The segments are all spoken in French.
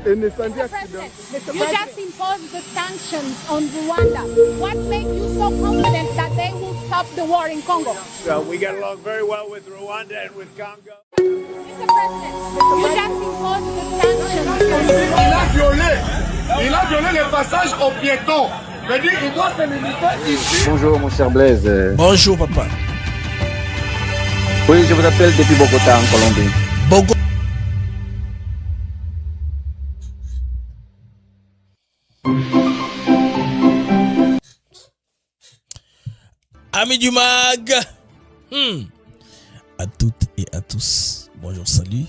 President, you just imposed the sanctions on Rwanda. What makes you so confident that they will stop the war in Congo? So we get along very well with Rwanda and with Congo. Mr. President, you just imposed the sanctions on Rwanda. Il a violé le passage aux piétons. Mais dit, il doit se limiter ici. Bonjour mon cher Blaise. Bonjour papa. Oui, je vous appelle depuis Bogota en Colombie. Bogota. Amis du mag, à toutes et à tous, bonjour, salut,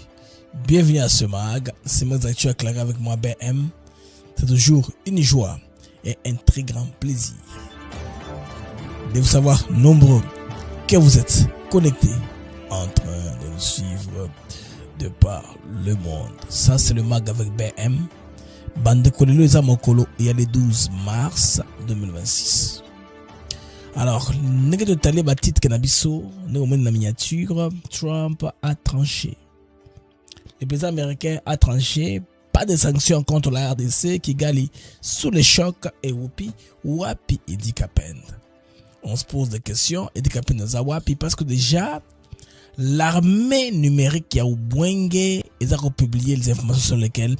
bienvenue à ce mag, c'est mes actus éclairés avec moi BM, c'est toujours une joie et un très grand plaisir de vous savoir nombreux que vous êtes connectés en train de nous suivre de par le monde. Ça c'est le mag avec BM, Bande Kolelo et Zamokolo, il y a le 12 mars 2026. Alors, nous avons parlé de titre Cannabiso, nous avons la miniature, Trump a tranché. Le président américain a tranché, pas de sanctions contre la RDC, Kigali sous le choc et Wapi Idi Kapend. On se pose des questions, Idi Kapend dans Wapi, parce que déjà, l'armée numérique qui a au Bwenge, ils ont publié les informations sur lesquelles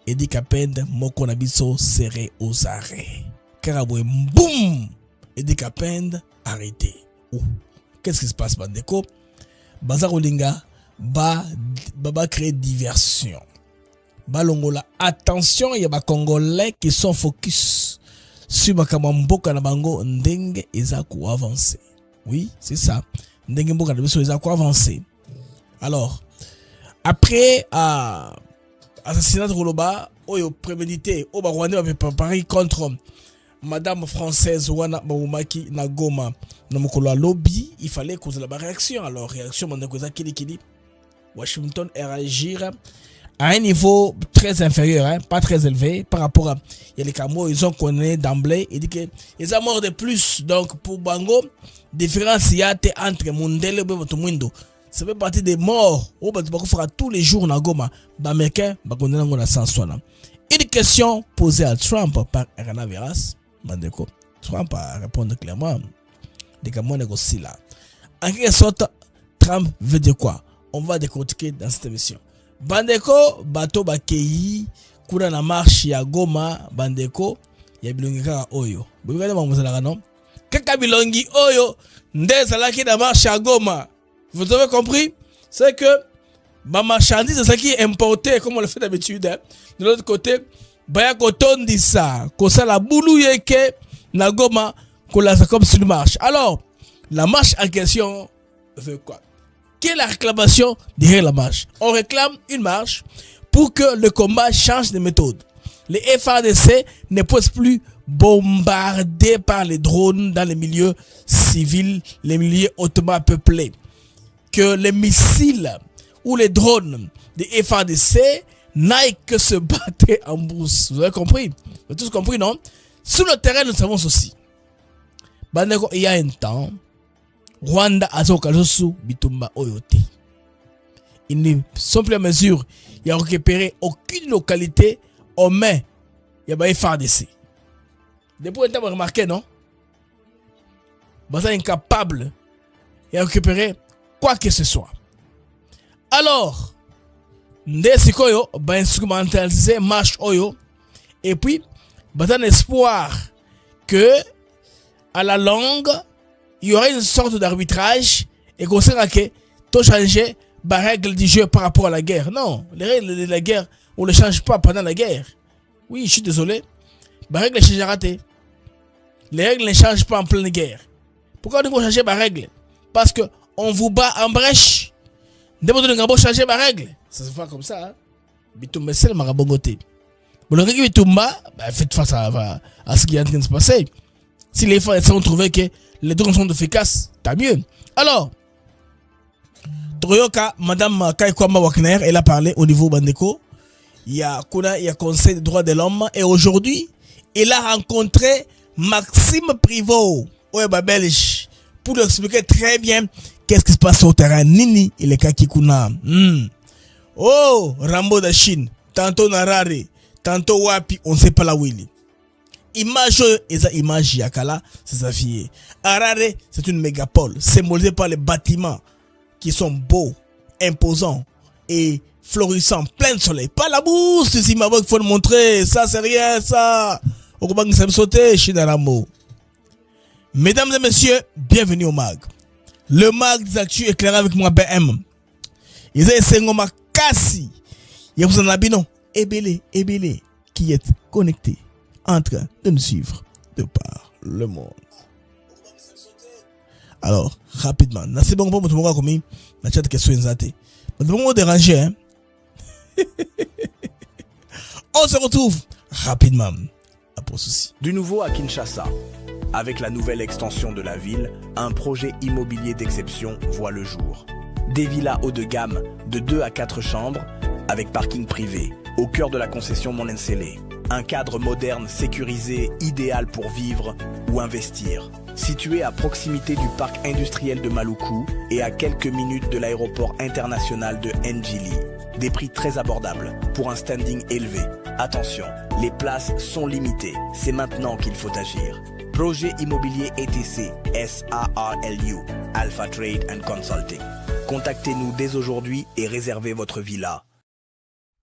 Idi Kapend, Moko Nabiso serait aux arrêts. Karaboué, boum! Idi Kapend arrêté. Qu'est-ce qui se passe, Bandeko? Bazar Olinga va créer diversion. Balongola, attention, il y a des Congolais qui sont focus sur Makamamboka na bango ndenge ezako avancer. Oui, c'est ça. Ndenge mboka na biso ezako avancer. Alors, après assassinat de Roloba, oyo prémédité, au Rwanda va préparer contre Madame française Wana Maumaki Nagoma Namokolo lobby, il fallait causer la réaction. Alors réaction Mandakoza Kili Washington réagir à un niveau très inférieur, pas très élevé par rapport à il y a les camos, ils ont connu d'emblée et dit que ils ont mort de plus. Donc pour Bango, différence il y a entre Mundele et Botomundo. Ça fait partie des morts au Batibako fera tous les jours Nagoma Baméricain Bakonde Nangona sans soin. Une question posée à Trump par Rana Veras. Bandeko, Trump a répondu clairement. Des cas moins négociés là. En quelque sorte, Trump veut dire quoi? On va décortiquer dans cette émission. Bandeko, bato bakei, kuna na marche ya Goma, Bandeko, ya bilongi kaka oyo. Bouga ma mozala non? Kaka bilongi oyo, ndeza laki na marche ya Goma. Vous avez compris? C'est que ma marchandise, c'est ça qui est importé, comme on le fait d'habitude. Hein. De l'autre côté, baya kotondi ça, kosa la boulou yeke na Goma, kola comme sur une marche. Alors, la marche en question veut quoi? Quelle est la réclamation derrière la marche? On réclame une marche pour que le combat change de méthode. Les FARDC ne peuvent plus bombarder par les drones dans les milieux civils, les milieux hautement peuplés. Que les missiles ou les drones des FARDC n'aillent que se battre en brousse. Vous avez compris? Vous avez tous compris, non? Sur le terrain, nous savons ceci. Il y a un temps, Rwanda a Zokajosu Bitumba Oyote. Ils ne sont plus à mesure. Il a récupéré aucune localité aux mains. Il y a FARDC. Depuis un temps, vous remarquez, non? Ils incapable de récupérer quoi que ce soit. Alors, ndesi koyo ba instrumentaliser marche oyo et puis un espoir que à la longue il y aurait une sorte d'arbitrage et qu'on sait que tout changer les règles du jeu par rapport à la guerre. Non, les règles de la guerre on ne les change pas pendant la guerre. Oui, je suis désolé. Les règles sont ratées. Les règles ne changent pas en pleine guerre. Pourquoi on doit changer les règles? Parce que on vous bat en brèche. Demandez de changer ma règle. Ça se fait comme ça. Hein? Bitumba c'est le marabongoté. Bon, le Bitumba, faites face à ce qui est en train de se passer. Si les femmes ont trouvé que les drones sont efficaces, tant mieux. Alors, Troyoka, Madame Kaikwama Wagner, elle a parlé au niveau Bandeko. Il y a Conseil des droits de l'homme. Et aujourd'hui, elle a rencontré Maxime Privot, belge, pour lui expliquer très bien qu'est-ce qui se passe au terrain. Nini, il est Kakikuna. Oh, Rambo de Chine. tantôt Narare, tantôt Wapi, on sait pas la où il est. Image eza image yakala, c'est sa fille. Harare, c'est une mégapole symbolisée par les bâtiments qui sont beaux, imposants et florissants, plein de soleil. Pas la bourse, c'est Zimbabwe qu'il faut le montrer. Ça, c'est rien, ça. Au combat, ça me sauter, Shinaramo. Mesdames et messieurs, bienvenue au MAG. Le MAG des actus éclairé avec moi, BM. Ils ont essayé de casser. Il y a un abino, Ebele, qui est connecté, en train de nous suivre de par le monde. Alors, rapidement, c'est bon pour tout le monde comme la chat question est bon déranger, hein. On se retrouve rapidement après ceci. Du nouveau à Kinshasa. Avec la nouvelle extension de la ville, un projet immobilier d'exception voit le jour. Des villas haut de gamme de 2 à 4 chambres avec parking privé au cœur de la concession Monensele. Un cadre moderne sécurisé idéal pour vivre ou investir. Situé à proximité du parc industriel de Maluku et à quelques minutes de l'aéroport international de Njili. Des prix très abordables pour un standing élevé. Attention, les places sont limitées. C'est maintenant qu'il faut agir. Projet immobilier ETC, SARLU, Alpha Trade and Consulting. Contactez-nous dès aujourd'hui et réservez votre villa.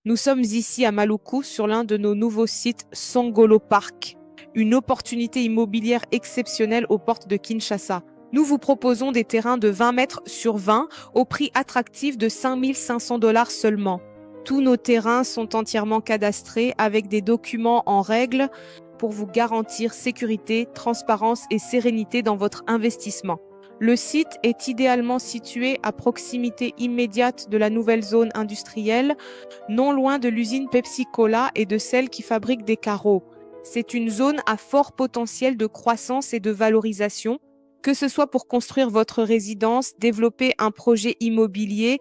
Nous sommes ici à Maluku sur l'un de nos nouveaux sites Songolo Park. Une opportunité immobilière exceptionnelle aux portes de Kinshasa. Nous vous proposons des terrains de 20 mètres sur 20 au prix attractif de 5 500 $ seulement. Tous nos terrains sont entièrement cadastrés avec des documents en règle pour vous garantir sécurité, transparence et sérénité dans votre investissement. Le site est idéalement situé à proximité immédiate de la nouvelle zone industrielle, non loin de l'usine Pepsi-Cola et de celle qui fabrique des carreaux. C'est une zone à fort potentiel de croissance et de valorisation, que ce soit pour construire votre résidence, développer un projet immobilier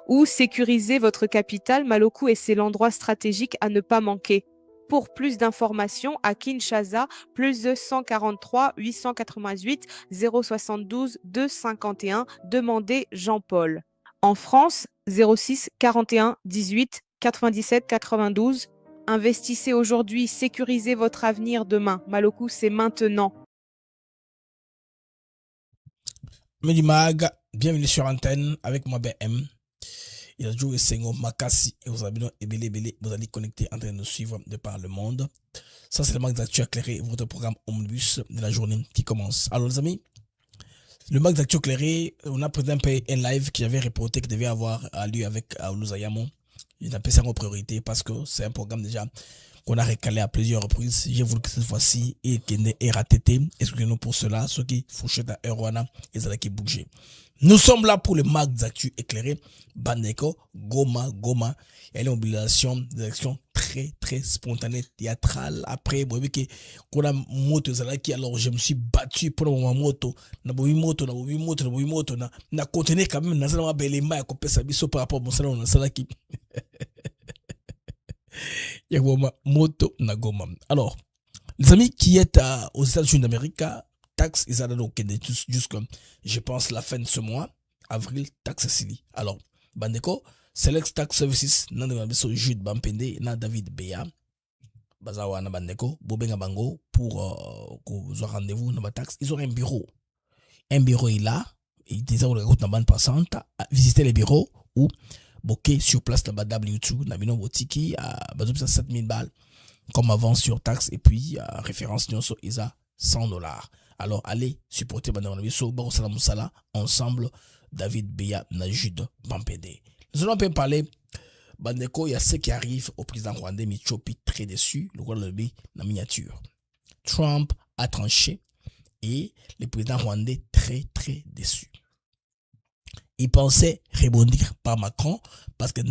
ou sécuriser votre capital. Maluku est l'endroit stratégique à ne pas manquer. Pour plus d'informations, à Kinshasa, plus de 143 888 072 251, demandez Jean-Paul. En France, 06 41 18 97 92. Investissez aujourd'hui, sécurisez votre avenir demain. Maluku, c'est maintenant. Medimag, bienvenue sur Antenne avec moi BM. Il a joué Sengo Makassi et vous allez connecter en train de nous suivre de par le monde. Ça, c'est le Max d'actu éclairé, votre programme Omnibus de la journée qui commence. Alors, les amis, le Max d'actu éclairé, on a présenté un live qui avait reporté qui devait avoir lieu avec Aoulou Il a passé en priorité parce que c'est un programme déjà qu'on a recalé à plusieurs reprises. J'ai voulu que cette fois-ci, il est raté. Excusez-nous pour cela. Ceux qui fouchaient à Erwana, ils allaient qui bouger. Nous sommes là pour le Max d'actu éclairé. Bandeko, Goma. Il y a une mobilisation des actions très spontanées, théâtrales. Après, vous voyez qu'on a moto, alors je me suis battu pour mon moto. Na contenu quand même, na belle maille, par rapport à mon salon, na sala qui. Il y a moto na goma. Alors, les amis qui est aux États-Unis d'Amérique, taxe ils allaient donc jusqu'à, je pense, la fin de ce mois, avril, taxe Sili. Alors, Bandeko, Select Tax Services, nan de mabeso Jude Bampende, na David Beya, Bazawa na Bandeko, Bobenga Bango, pour qu'on soit rendez-vous dans ma taxe. Ils ont un bureau. Un bureau est là, ils disent on route na bande passante, visiter les bureaux ou bokeh sur place là-bas W2, na bino botiki, à 7000 balles, comme avant sur taxe, et puis référence nyonso isa $100. Alors allez supporter Bandeko Nabiso, Barosala Moussala, ensemble, David Beya, na Jude Bampede. Nous allons un peu parler, Bandeko, il y a ce qui arrive au président rwandais Michopi, très déçu, le roi de la miniature. Trump a tranché et le président rwandais très déçu. Il pensait rebondir par Macron parce que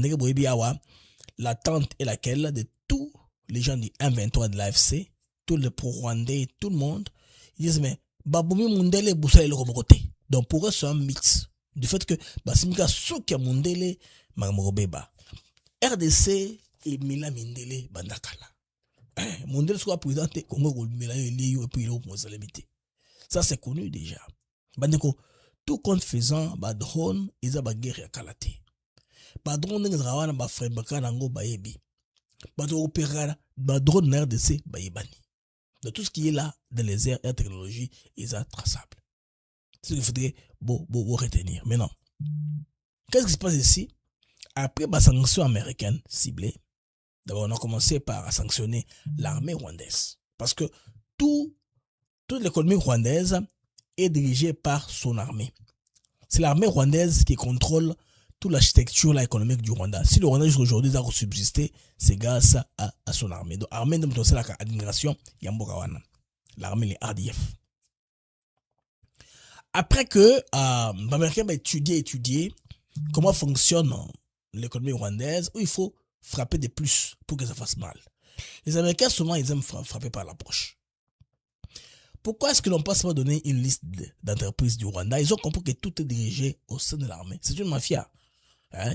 l'attente est laquelle de tous les gens du M23 de l'AFC, tous les pro-rwandais, tout le monde, ils disent mais Baboumi Mundele Boussale le côté. Donc pour eux c'est un mythe du fait que Basimika Soukia Mundele Mamorobeba RDC et Mila Mindele Bandakala. Mundele soit présenté Congo Mila et puis il ça c'est connu déjà. Bandeko tout compte faisant, drone, ils ont guerre à Kalate. Drone, ils ont frère Bakanango Baebi. drone na RDC, bayebani. De tout ce qui est là, dans les airs et technologies, ils sont traçables. C'est ce qu'il faudrait retenir. Mais non. Qu'est-ce qui se passe ici? Après la sanction américaine ciblée, d'abord on a commencé par sanctionner l'armée rwandaise. Parce que toute l'économie rwandaise est dirigée par son armée. C'est l'armée rwandaise qui contrôle toute l'architecture économique du Rwanda. Si le Rwanda jusqu'à aujourd'hui a subsisté, c'est grâce à son armée. Donc l'armée de l'administration Yambokawana. L'armée, les RDF. Après que les Américains ont étudié comment fonctionne l'économie rwandaise, où il faut frapper de plus pour que ça fasse mal. Les Américains, souvent, ils aiment frapper par la poche. Pourquoi est-ce qu'ils n'ont pas seulement donné une liste d'entreprises du Rwanda? Ils ont compris que tout est dirigé au sein de l'armée. C'est une mafia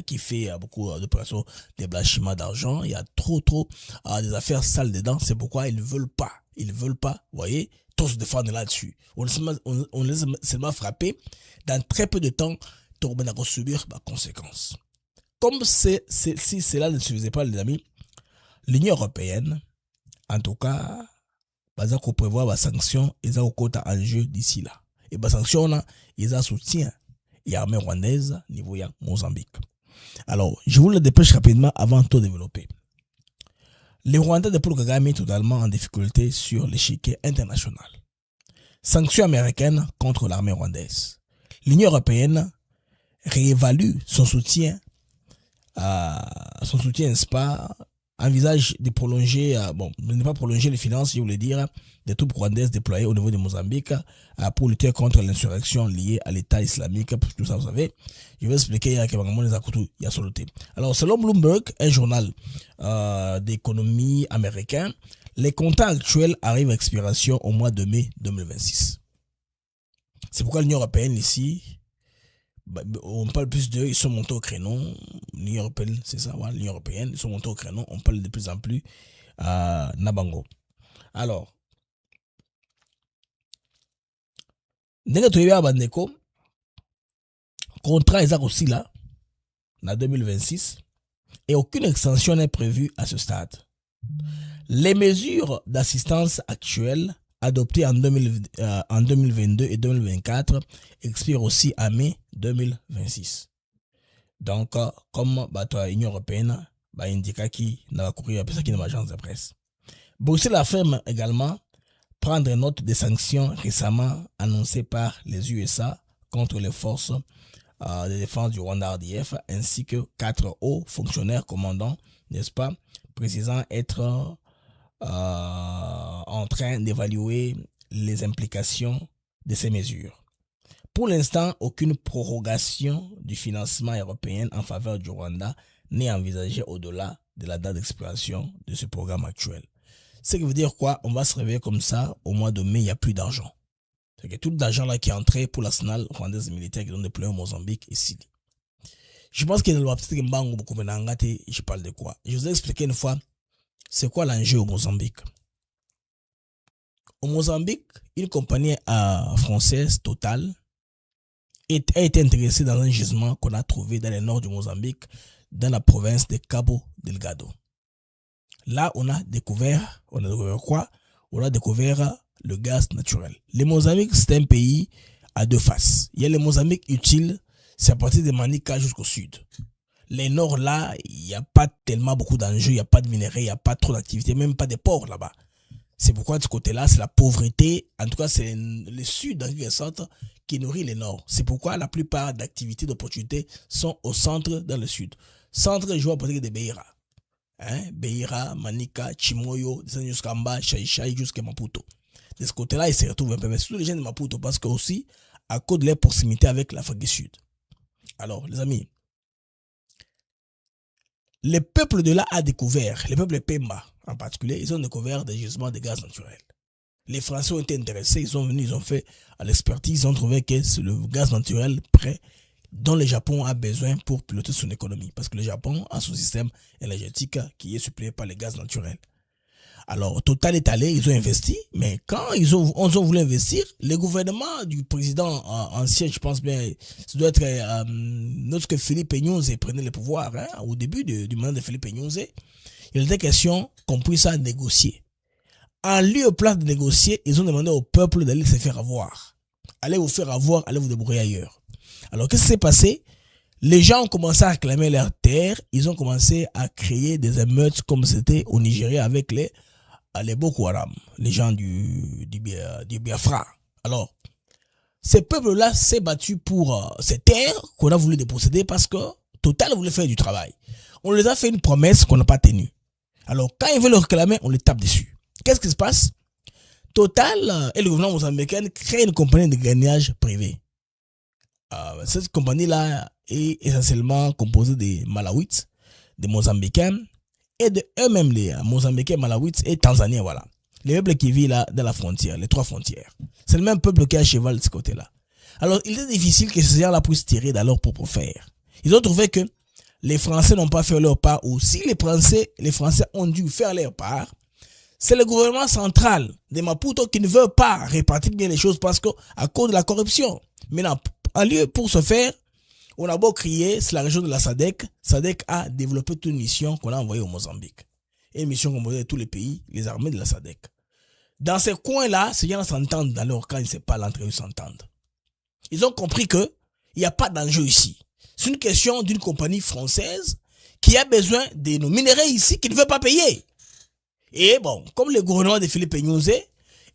qui fait beaucoup d'opérations de blanchiment d'argent. Il y a trop des affaires sales dedans. C'est pourquoi ils ne veulent pas. Ils ne veulent pas, vous voyez, tous se défendre là-dessus. On les a seulement frappés. Dans très peu de temps, on va subir les conséquences. Comme si cela ne suffisait pas, les amis, l'Union européenne, en tout cas, va prévoir des sanctions et ont quota en jeu d'ici là. Et les sanctions, ils ont soutien et l'armée rwandaise niveau de Mozambique. Alors, je vous le dépêche rapidement avant de tout développer. Les Rwandais de Paul Kagame totalement en difficulté sur l'échiquier international. Sanctions américaines contre l'armée rwandaise. L'Union européenne réévalue son soutien, n'est-ce pas, envisage de prolonger, de ne pas prolonger les finances, je voulais dire, des troupes rwandaises déployées au niveau de Mozambique pour lutter contre l'insurrection liée à l'État islamique. Tout ça, vous savez, je vais expliquer Alors, selon Bloomberg, un journal d'économie américain, les contrats actuels arrivent à expiration au mois de mai 2026. C'est pourquoi l'Union européenne ici, on parle plus d'eux, ils sont montés au créneau. L'Union européenne, c'est ça, ouais, l'Union européenne, ils sont montés au créneau. On parle de plus en plus à Nabango. Alors, dès que tu es à Bandeko, contrat est aussi là, en 2026, et aucune extension n'est prévue à ce stade. Les mesures d'assistance actuelles adoptées en 2022 et 2024 expirent aussi en mai 2026. Donc, comme l'Union européenne indique qu'il n'a pas couru après ça qui est une agence de presse. Bruxelles affirme également prendre note des sanctions récemment annoncées par les USA contre les forces de défense du Rwanda RDF ainsi que 4 hauts fonctionnaires commandants, n'est-ce pas, précisant être en train d'évaluer les implications de ces mesures. Pour l'instant, aucune prorogation du financement européen en faveur du Rwanda n'est envisagée au-delà de la date d'expiration de ce programme actuel. Ce qui veut dire quoi? On va se réveiller comme ça, au mois de mai, il n'y a plus d'argent. C'est que tout l'argent là qui est entré pour l'arsenal rwandaise militaire qui ont déployé au Mozambique et Sili. Je pense qu'il y a peut-être je parle de quoi? Je vous ai expliqué une fois, c'est quoi l'enjeu au Mozambique? Au Mozambique, une compagnie française, Total, a été intéressée dans un gisement qu'on a trouvé dans le nord du Mozambique, dans la province de Cabo Delgado. Là, on a découvert quoi? On a découvert le gaz naturel. Le Mozambique, c'est un pays à deux faces. Il y a le Mozambique utile, c'est à partir de Manica jusqu'au sud. Les nord là, il n'y a pas tellement beaucoup d'enjeux, il n'y a pas de minerais, il n'y a pas trop d'activités, même pas de ports là-bas. C'est pourquoi de ce côté-là, c'est la pauvreté. En tout cas, c'est le sud, en quelque sorte, qui nourrit les nord. C'est pourquoi la plupart d'activités, d'opportunités sont au centre, dans le sud. Centre, je vois peut-être de Beira. Beira, Manica, Chimoyo, jusqu'à Mba, Chai, jusqu'à Maputo. De ce côté-là, ils se retrouvent un peu. Mais surtout les gens de Maputo, parce que aussi, à cause de leur proximité avec l'Afrique du Sud. Alors, les amis, le peuple de là a découvert, le peuple Pemba en particulier, ils ont découvert des gisements de gaz naturel. Les Français ont été intéressés, ils sont venus, ils ont fait à l'expertise, ils ont trouvé que c'est le gaz naturel prêt dont le Japon a besoin pour piloter son économie. Parce que le Japon a son système énergétique qui est suppléé par le gaz naturel. Alors, Total est allé, ils ont investi, mais quand ils ont voulu investir, le gouvernement du président ancien, je pense bien, ça doit être lorsque Philippe Nyonze prenait le pouvoir, hein, au début du mandat de Philippe Nyonze, il était question qu'on puisse négocier. En lieu et place de négocier, ils ont demandé au peuple d'aller se faire avoir. Allez vous faire avoir, allez vous débrouiller ailleurs. Alors, qu'est-ce qui s'est passé? Les gens ont commencé à réclamer leurs terres, ils ont commencé à créer des émeutes comme c'était au Nigeria avec les Boko Haram, les gens du Biafra. Alors, ces peuples-là s'est battu pour ces terres qu'on a voulu déposséder parce que Total voulait faire du travail. On les a fait une promesse qu'on n'a pas tenue. Alors, quand ils veulent le réclamer, on les tape dessus. Qu'est-ce qui se passe? Total et le gouvernement mozambicain créent une compagnie de gagnage privée. Cette compagnie-là est essentiellement composée des Malawites, des Mozambicains et de eux-mêmes les Mozambicains, Malawites et Tanzaniens, voilà. Les peuples qui vivent là dans la frontière, les trois frontières. C'est le même peuple qui est à cheval de ce côté-là. Alors, il est difficile que ces gens-là puissent tirer dans leur propre fer. Ils ont trouvé que les Français n'ont pas fait leur part, ou si les Français ont dû faire leur part, c'est le gouvernement central de Maputo qui ne veut pas répartir bien les choses parce que à cause de la corruption. Maintenant, en lieu pour ce faire, on a beau crier, c'est la région de la SADC. SADC a développé toute une mission qu'on a envoyée au Mozambique. Et une mission composée de tous les pays, les armées de la SADC. Dans ces coins-là, ces gens s'entendent dans leur camp, ils ne savent pas l'entrée où ils s'entendent. Ils ont compris que il n'y a pas d'enjeu ici. C'est une question d'une compagnie française qui a besoin de nos minéraux ici, qui ne veut pas payer. Et bon, comme le gouvernement de Philippe Nyonze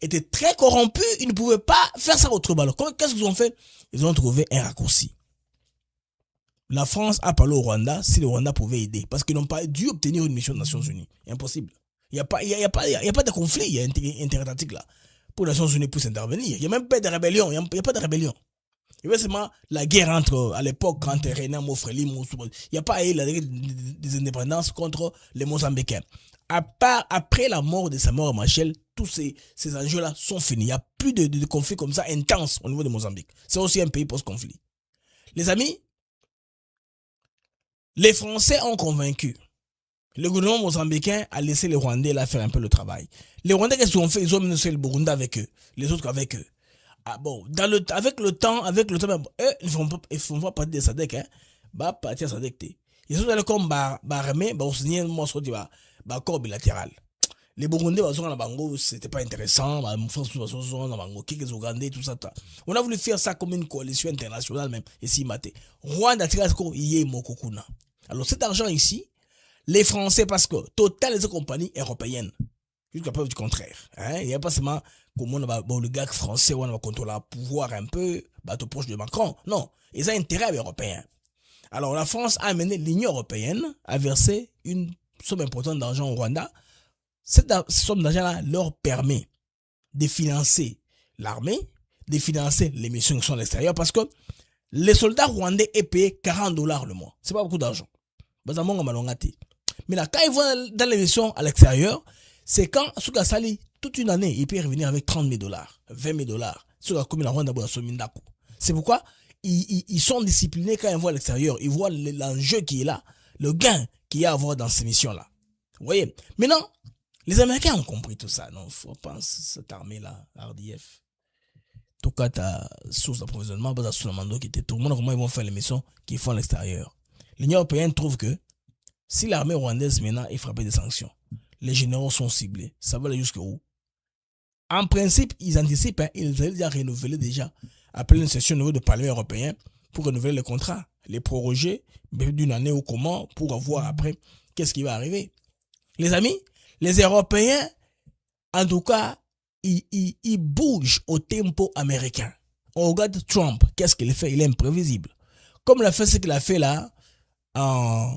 était très corrompu, ils ne pouvaient pas faire ça autrement. Alors, qu'est-ce qu'ils ont fait? Ils ont trouvé un raccourci. La France a parlé au Rwanda si le Rwanda pouvait aider. Parce qu'ils n'ont pas dû obtenir une mission des Nations Unies. Impossible. Il n'y a pas de conflit interétatique là. Pour les Nations Unies puissent intervenir. Il n'y a même pas de rébellion. Il n'y a pas de rébellion. Il y a seulement la guerre à l'époque, entre Renamo, Frelimo, il n'y a pas eu la guerre des indépendances contre les Mozambicains. Après la mort de Samuel Machel, tous ces enjeux-là sont finis. Il n'y a plus de conflits comme ça intenses au niveau de Mozambique. C'est aussi un pays post-conflit. Les amis, les Français ont convaincu. Le gouvernement mozambicain a laissé les Rwandais là faire un peu le travail. Les Rwandais, qu'est-ce qu'ils ont fait? Ils ont menacé le Burundi avec eux. Les autres avec eux. Ah bon, avec le temps, eux, ils ne font pas partie des SADC, hein. Bah, partie des SADC. Ils sont allés comme armés, au signer moi, soit accord bilatéral. Les Burundais, c'était pas intéressant. On a voulu faire ça comme une coalition internationale même. Ici, Rwanda, alors cet argent ici, les Français, parce que Total les compagnies européennes, jusqu'à preuve du contraire. Hein? Il n'y a pas seulement comme on a le gars français, on va contrôler le pouvoir un peu, tout proche de Macron. Non, ils ont intérêt européen. Alors la France a amené l'Union européenne à verser une somme importante d'argent au Rwanda. Cette somme d'argent-là leur permet de financer l'armée, de financer les missions qui sont à l'extérieur, parce que les soldats rwandais est payé $40 le mois. C'est pas beaucoup d'argent. Mais là, quand ils vont dans les missions à l'extérieur, c'est quand, sous la sali, toute une année, ils peuvent revenir avec $30,000, $20,000. Sous la commune, c'est pourquoi ils sont disciplinés quand ils vont à l'extérieur. Ils voient l'enjeu qui est là, le gain qu'il y a à avoir dans ces missions-là. Vous voyez? Maintenant, les Américains ont compris tout ça. Non, faut penser cette armée-là, RDF. Tout cas, ta source d'approvisionnement, base sur le mandat qui était tout le monde, comment ils vont faire les missions qu'ils font à l'extérieur. L'Union européenne trouve que si l'armée rwandaise maintenant est frappée des sanctions, les généraux sont ciblés. Ça va aller jusqu'où? En principe, ils anticipent, hein, ils avaient déjà renouvelé appelé une session au niveau du Parlement européen pour renouveler les contrats, les proroger d'une année ou comment, pour voir après qu'est-ce qui va arriver. Les amis, les Européens, en tout cas, ils bougent au tempo américain. On regarde Trump, qu'est-ce qu'il fait? Il est imprévisible. Comme il a fait ce qu'il a fait là, en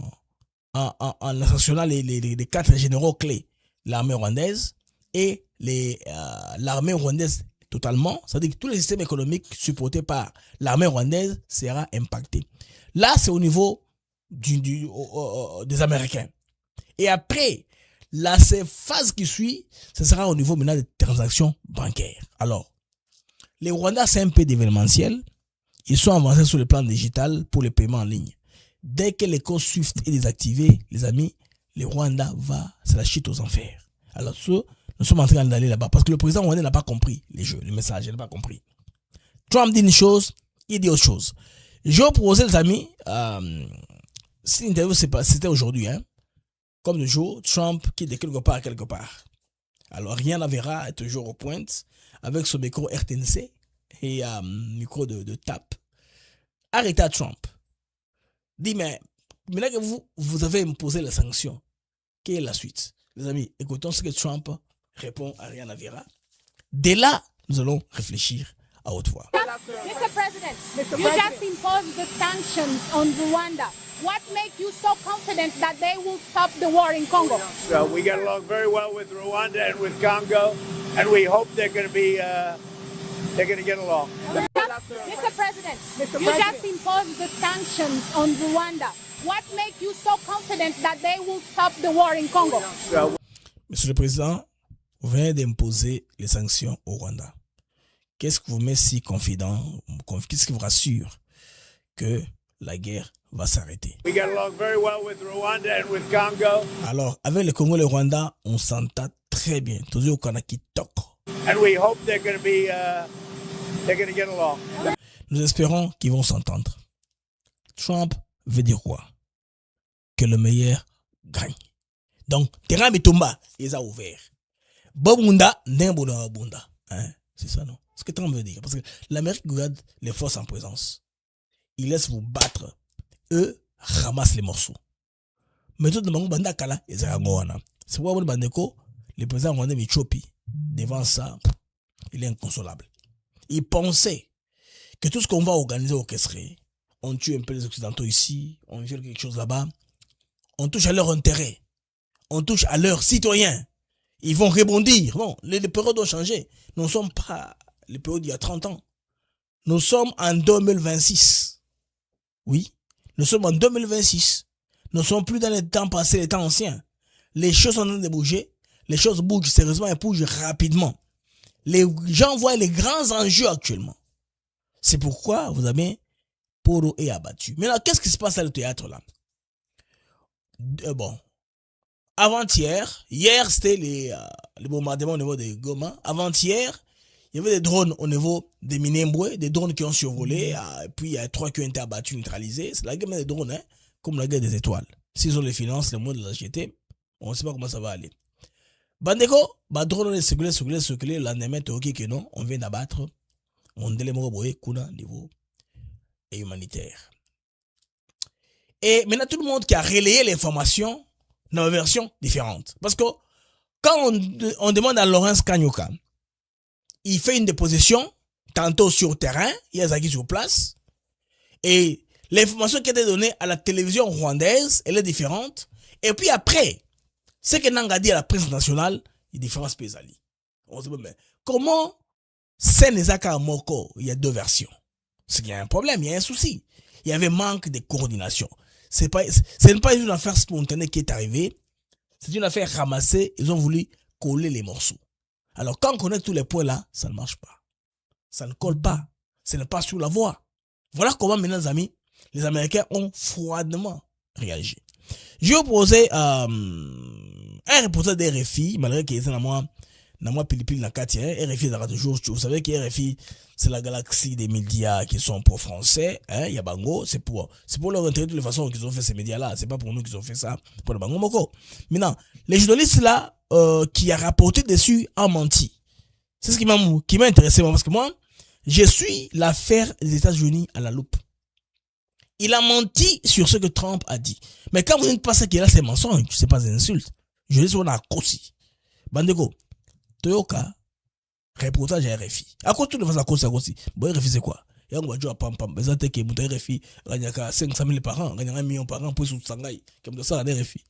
national, les 4 généraux clés, l'armée rwandaise et l'armée rwandaise totalement, c'est-à-dire que tous les systèmes économiques supportés par l'armée rwandaise sera impacté. Là, c'est au niveau des Américains. Et après, la phase qui suit, ce sera au niveau maintenant des transactions bancaires. Alors, les Rwandais, c'est un peu d'événementiel. Ils sont avancés sur le plan digital pour les paiements en ligne. Dès que les codes SWIFT est désactivé, les amis, les Rwandais c'est la chute aux enfers. Alors, nous sommes en train d'aller là-bas parce que le président rwandais n'a pas compris les jeux, le message, il n'a pas compris. Trump dit une chose, il dit autre chose. Je vais proposer, les amis, cette interview, c'était aujourd'hui, hein, comme le jour, Trump qui est de quelque part à quelque part. Alors, Rien à Vera est toujours au pointe avec son micro RTNC et micro de tape. Arrêtez à Trump. Dit, mais maintenant que vous avez imposé les sanctions, quelle est la suite? Les amis, écoutons ce que Trump répond à Rien à Vera. Dès là, nous allons réfléchir à haute voix. Mr. President, you just imposed the sanctions on Rwanda. What makes you so confident that they will stop the war in Congo? So we get along very well with Rwanda and with Congo, and we hope they're going to get along. Mr. President, you just imposed the sanctions on Rwanda. What makes you so confident that they will stop the war in Congo? Monsieur le Président, vous venez d'imposer les sanctions au Rwanda. Qu'est-ce qui vous met si confident? Qu'est-ce qui vous rassure que la guerre va s'arrêter? We get along very well with Rwanda and with Congo. Alors, avec le Congo et le Rwanda, on s'entend très bien. Toujours au Kanaki Tok. And we hope they're going to get along. Nous espérons qu'ils vont s'entendre. Trump veut dire quoi? Que le meilleur gagne. Donc, terrain Mitumba, ils ont ouvert. Bobunda, Nembouna Bunda. Hein? C'est ça, non? Ce que Trump veut dire. Parce que l'Amérique garde les forces en présence. Il laisse vous battre. Eux ramassent les morceaux. Mais tout le monde, Banda Kala, ils ont. C'est pourquoi le président rwandais Michopi, devant ça, il est inconsolable. Il pensait que tout ce qu'on va organiser, orchestrer, on tue un peu les Occidentaux ici, on viole quelque chose là-bas, on touche à leur intérêt, on touche à leurs citoyens. Ils vont rebondir. Non, les périodes ont changé. Nous ne sommes pas les périodes d'il y a 30 ans. Nous sommes en 2026. Oui, nous sommes en 2026. Nous ne sommes plus dans les temps passés, les temps anciens. Les choses sont en train de bouger. Les choses bougent sérieusement et bougent rapidement. Les gens voient les grands enjeux actuellement. C'est pourquoi vous avez Poro et abattu. Maintenant, qu'est-ce qui se passe à le théâtre là? Bon. Avant-hier, hier c'était les bombardements au niveau de Goma. Avant-hier, il y avait des drones au niveau de Minembwe, des drones qui ont survolé, et puis il y a 3 qui ont été abattus, neutralisés. C'est la guerre des drones, hein, comme la guerre des étoiles. S'ils ont les finances, les moyens de la GT, on ne sait pas comment ça va aller. Bandeko, drone on est circulé, le lendemain, ok que non, on vient d'abattre, on délémore kuna niveau et humanitaire. Et maintenant, tout le monde qui a relayé l'information dans une version différente. Parce que quand on demande à Laurence Kanyuka, il fait une déposition, tantôt sur terrain, il y a Zaki sur place, et l'information qui a été donnée à la télévision rwandaise, elle est différente. Et puis après, ce que Nanga dit à la presse nationale, il y a différents pays. On se dit, mais comment Sénézaka Moko, il y a 2 versions? C'est qu'il y a un problème, il y a un souci. Il y avait manque de coordination. Ce n'est pas une affaire spontanée qui est arrivée. C'est une affaire ramassée. Ils ont voulu coller les morceaux. Alors, quand on connaît tous les points là, ça ne marche pas. Ça ne colle pas. Ce n'est pas sur la voie. Voilà comment, maintenant, les amis, les Américains ont froidement réagi. Je vais vous poser un reporter de RFI, malgré qu'il était dans moi pili na kati, RFI est toujours, vous savez que RFI, c'est la galaxie des médias qui sont pour français, hein, y a Bango, c'est pour leur intérêt de toutes les façons qu'ils ont fait ces médias-là, c'est pas pour nous qu'ils ont fait ça, pour le Bango Moko. Maintenant, les journalistes là, qui a rapporté dessus ont menti. C'est ce qui m'a intéressé, moi, parce que moi, je suis l'affaire des États-Unis à la loupe. Il a menti sur ce que Trump a dit. Mais quand vous dites pas ça qui est là, c'est mensonge, c'est pas une insulte. Je dis on a cossi. Bandeko, Toyoka, reportage à RFI. À quoi tu ne fais ça cossi? Bon, RFI c'est quoi? Et on va jouer à pam pam. Mais ça t'es que mon RFI, il y a 500 000 par an, il y a 1 million par an pour sous Shanghai. Comme ça, en RFI.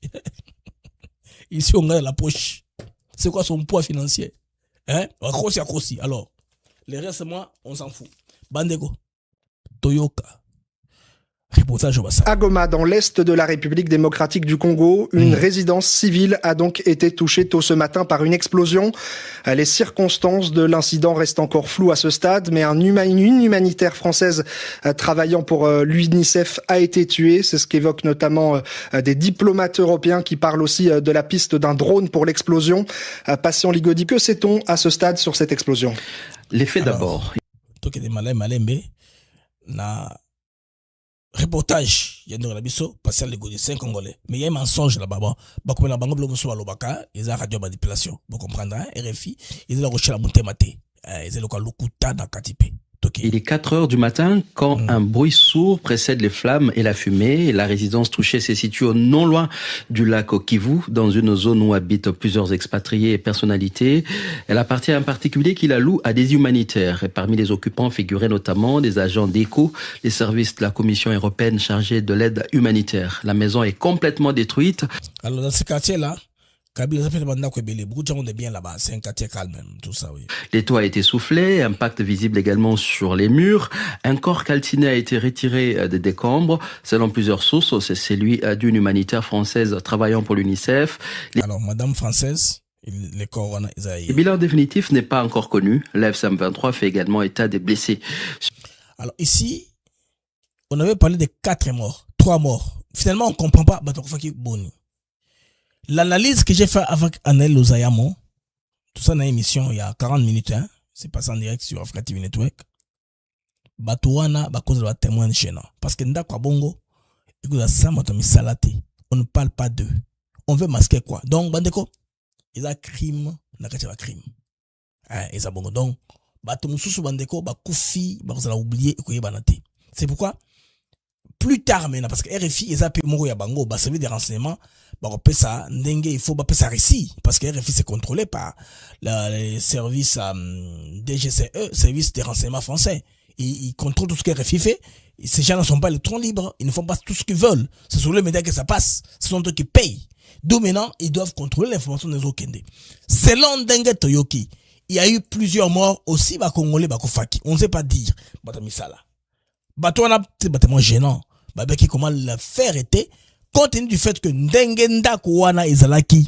Ici, on regarde la poche. C'est quoi son poids financier? Hein? À cossi. Alors, les restes, moi, on s'en fout. Bandeko, Toyoka. Reportage au Bassa. À Goma, dans l'est de la République démocratique du Congo, une résidence civile a donc été touchée tôt ce matin par une explosion. Les circonstances de l'incident restent encore floues à ce stade, mais une humanitaire française travaillant pour l'UNICEF a été tuée. C'est ce qu'évoquent notamment des diplomates européens qui parlent aussi de la piste d'un drone pour l'explosion. Patient Ligodi, que sait-on à ce stade sur cette explosion? Les faits d'abord. Reportage, il y a une rabisso, passer les Ligodi, 5 Congolais. Mais il y a un mensonge là-bas. Bah, comme la banque bloque sur l'Obaka, ils ont radio manipulation. Vous comprenez, RFI, ils ont la recherche à monter maté. Ils ont le locuta dans Katipé. Il est 4 heures du matin quand un bruit sourd précède les flammes et la fumée. La résidence touchée se situe non loin du lac Kivu, dans une zone où habitent plusieurs expatriés et personnalités. Elle appartient à un particulier qui la loue à des humanitaires. Et parmi les occupants figuraient notamment des agents d'ECHO, les services de la Commission européenne chargés de l'aide humanitaire. La maison est complètement détruite. Alors dans ce quartier-là, beaucoup de gens est bien là-bas, c'est un quartier calme, tout ça, oui. Les toits a été soufflé, impact visible également sur les murs. Un corps calciné a été retiré des décombres. Selon plusieurs sources, c'est celui d'une humanitaire française travaillant pour l'UNICEF. Alors, madame française, les corps, le bilan définitif n'est pas encore connu. L'F-123 fait également état des blessés. Alors ici, on avait parlé de 4 morts, 3 morts. Finalement, on ne comprend pas, Boni. L'analyse que j'ai fait avec Anel Lozayamo, tout ça dans l'émission il y a 40 minutes, hein, c'est passé en direct sur Africa TV Network. Batouana, cause de la témoin gênant. Parce que Ndakwa Bongo, écoute, ça m'a mis salaté. On ne parle pas d'eux. On veut masquer quoi? Donc, Bandeko, ils ont crime, n'a qu'à faire crime. Hein, ils ont bongo. Donc, Batomoussou Bandeko, Koufi, vous allez oublier, c'est pourquoi, plus tard maintenant, parce que RFI, ils ont pu mourir à Bango, servir des renseignements, ça, il faut ça récit, parce que RFI c'est contrôlé par les services DGCE, service des renseignements français. Ils contrôlent tout ce que RFI fait. Ces gens ne sont pas électrons libres, ils ne font pas tout ce qu'ils veulent. C'est sur les médias que ça passe. Ce sont eux qui payent. D'où maintenant, ils doivent contrôler l'information des Okende. Selon Dengue Toyoki, il y a eu plusieurs morts aussi, Congolais, Faki. On ne sait pas dire. Batamisala. Batouana, c'est bâtiment gênant. Comment l'affaire était, compte tenu du fait que Ndengenda Kouana Ezalaki,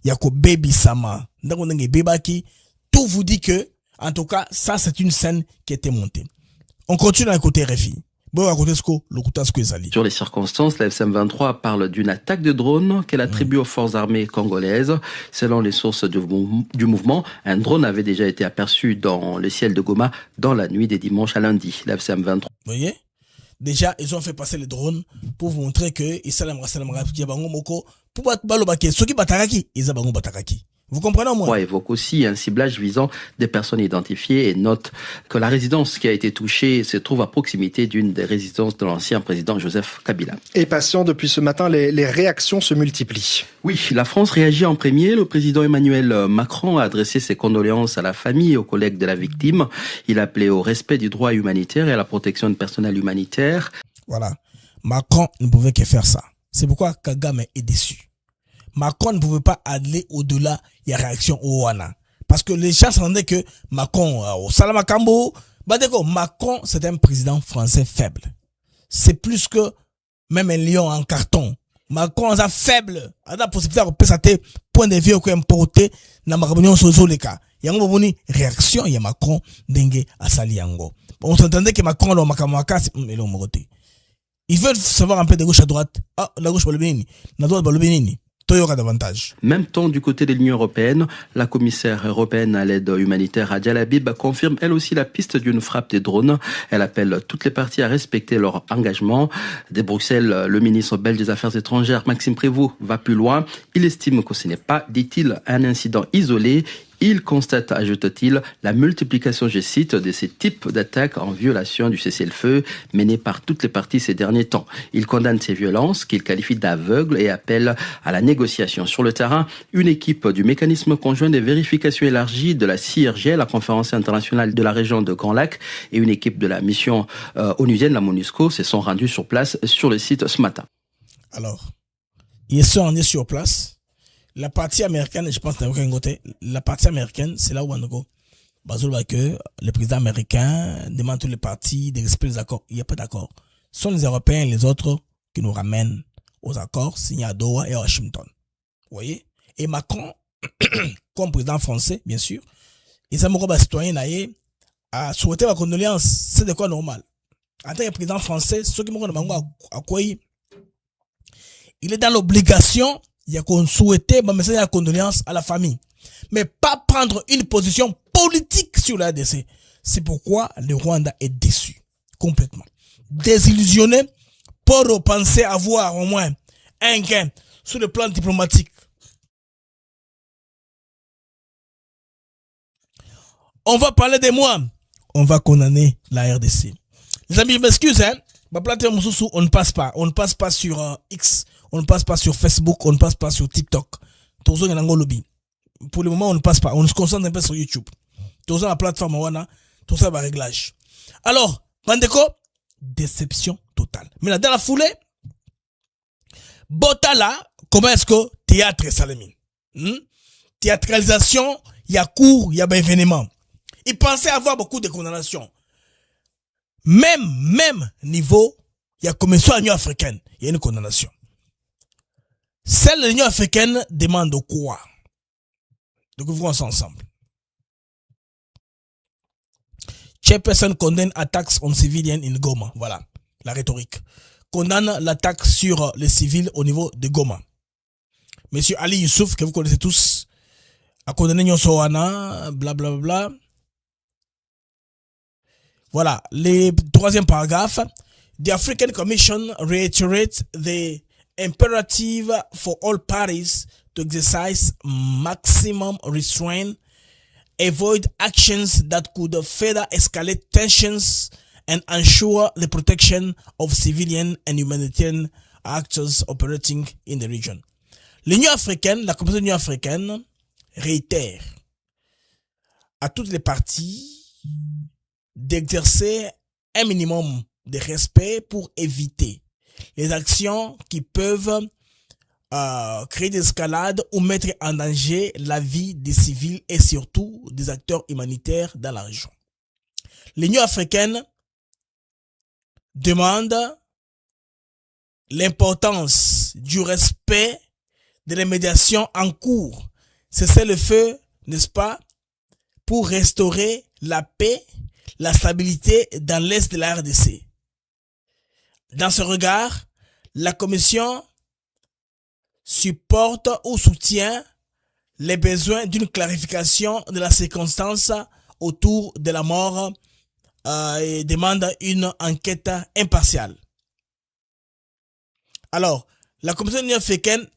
Yako Baby Sama, Ndengenda Bebaki, tout vous dit que, en tout cas, ça c'est une scène qui était montée. On continue à côté RFI. Sur les circonstances, la F-123 parle d'une attaque de drone qu'elle attribue aux forces armées congolaises. Selon les sources du mouvement, un drone avait déjà été aperçu dans le ciel de Goma dans la nuit des dimanches à lundi. La F-123. Vous voyez? Déjà, ils ont fait passer les drones pour vous montrer que vous comprenez moi? On évoque aussi un ciblage visant des personnes identifiées et note que la résidence qui a été touchée se trouve à proximité d'une des résidences de l'ancien président Joseph Kabila. Et patient, depuis ce matin, les réactions se multiplient. Oui, la France réagit en premier. Le président Emmanuel Macron a adressé ses condoléances à la famille et aux collègues de la victime. Il a appelé au respect du droit humanitaire et à la protection du personnel humanitaire. Voilà. Macron ne pouvait que faire ça. C'est pourquoi Kagame est déçu. Macron ne pouvait pas aller au-delà, il y a réaction au Wana. Parce que les gens s'entendaient que Macron, au Salamakambo, Macron, c'est un président français faible. C'est plus que même un lion en carton. Macron est faible. Il a la possibilité de représenter point de vue qu'on importé dans ma réunion sur Zoleka. Il y a une réaction, il y a Macron, dengue à Saliango. On s'entendait que Macron, le Makamaka, il veut savoir un peu de gauche à droite. Ah, la gauche, la droite, davantage. Même temps du côté de l'Union européenne, la commissaire européenne à l'aide humanitaire Adja Labib confirme elle aussi la piste d'une frappe des drones. Elle appelle toutes les parties à respecter leur engagement. De Bruxelles, le ministre belge des Affaires étrangères Maxime Prévost va plus loin. Il estime que ce n'est pas, dit-il, un incident isolé. Il constate, ajoute-t-il, la multiplication, je cite, de ces types d'attaques en violation du cessez-le-feu menées par toutes les parties ces derniers temps. Il condamne ces violences qu'il qualifie d'aveugles et appelle à la négociation. Sur le terrain, une équipe du mécanisme conjoint de vérification élargie de la CIRG, la conférence internationale de la région de Grand Lac, et une équipe de la mission onusienne, la MONUSCO, se sont rendus sur place sur le site ce matin. Alors, ils sont rendus sur place. La partie américaine, je pense, la partie américaine, c'est là où on que le président américain demande à tous les partis de respecter les accords. Il n'y a pas d'accord. Ce sont les Européens et les autres qui nous ramènent aux accords signés à Doha et à Washington. Vous voyez? Et Macron, comme président français, bien sûr, et ça me citoyen a souhaité ma condoléance. C'est de quoi normal. En tant que président français, ceux qui m'ont demandé à quoi il est dans l'obligation, il y a qu'on souhaitait ma message de condoléance à la famille. Mais pas prendre une position politique sur la RDC. C'est pourquoi le Rwanda est déçu. Complètement. Désillusionné pour penser avoir au moins un gain sur le plan diplomatique. On va parler de moi. On va condamner la RDC. Les amis, je m'excuse, hein. On ne passe pas. On ne passe pas sur X. On ne passe pas sur Facebook. On ne passe pas sur TikTok. Pour le moment, on ne passe pas. On se concentre un peu sur YouTube. Tout ça, la plateforme, tout ça, va réglage. Alors, Bandeko, déception totale. Mais dans la foulée, Botala, comment est-ce que théâtre Salamine? Théâtralisation, il y a cours, il y a événement. Il pensait avoir beaucoup de condamnations. Même niveau, il y a commission à l'Union africaine. Il y a une condamnation. Celle de l'Union africaine demande quoi? Donc, nous ça ensemble. Chairperson condamne attacks on civilians in Goma. Voilà, la rhétorique. Condamne l'attaque sur les civils au niveau de Goma. Monsieur Ali Youssouf, que vous connaissez tous, a condamné Nyonsoana, blablabla. Voilà, le troisième paragraphe. The African Commission reiterates the imperative for all parties to exercise maximum restraint, avoid actions that could further escalate tensions, and ensure the protection of civilian and humanitarian actors operating in the region. L'Union africaine, la Commission de l'Union africaine, réitère à toutes les parties d'exercer un minimum de respect pour éviter les actions qui peuvent créer des escalades ou mettre en danger la vie des civils et surtout des acteurs humanitaires dans la région. L'Union africaine demande l'importance du respect de la médiation en cours. C'est le feu, n'est-ce pas, pour restaurer la paix, la stabilité dans l'est de la RDC. Dans ce regard, la Commission supporte ou soutient les besoins d'une clarification de la circonstance autour de la mort et demande une enquête impartiale. Alors, la Commission de l'Union africaine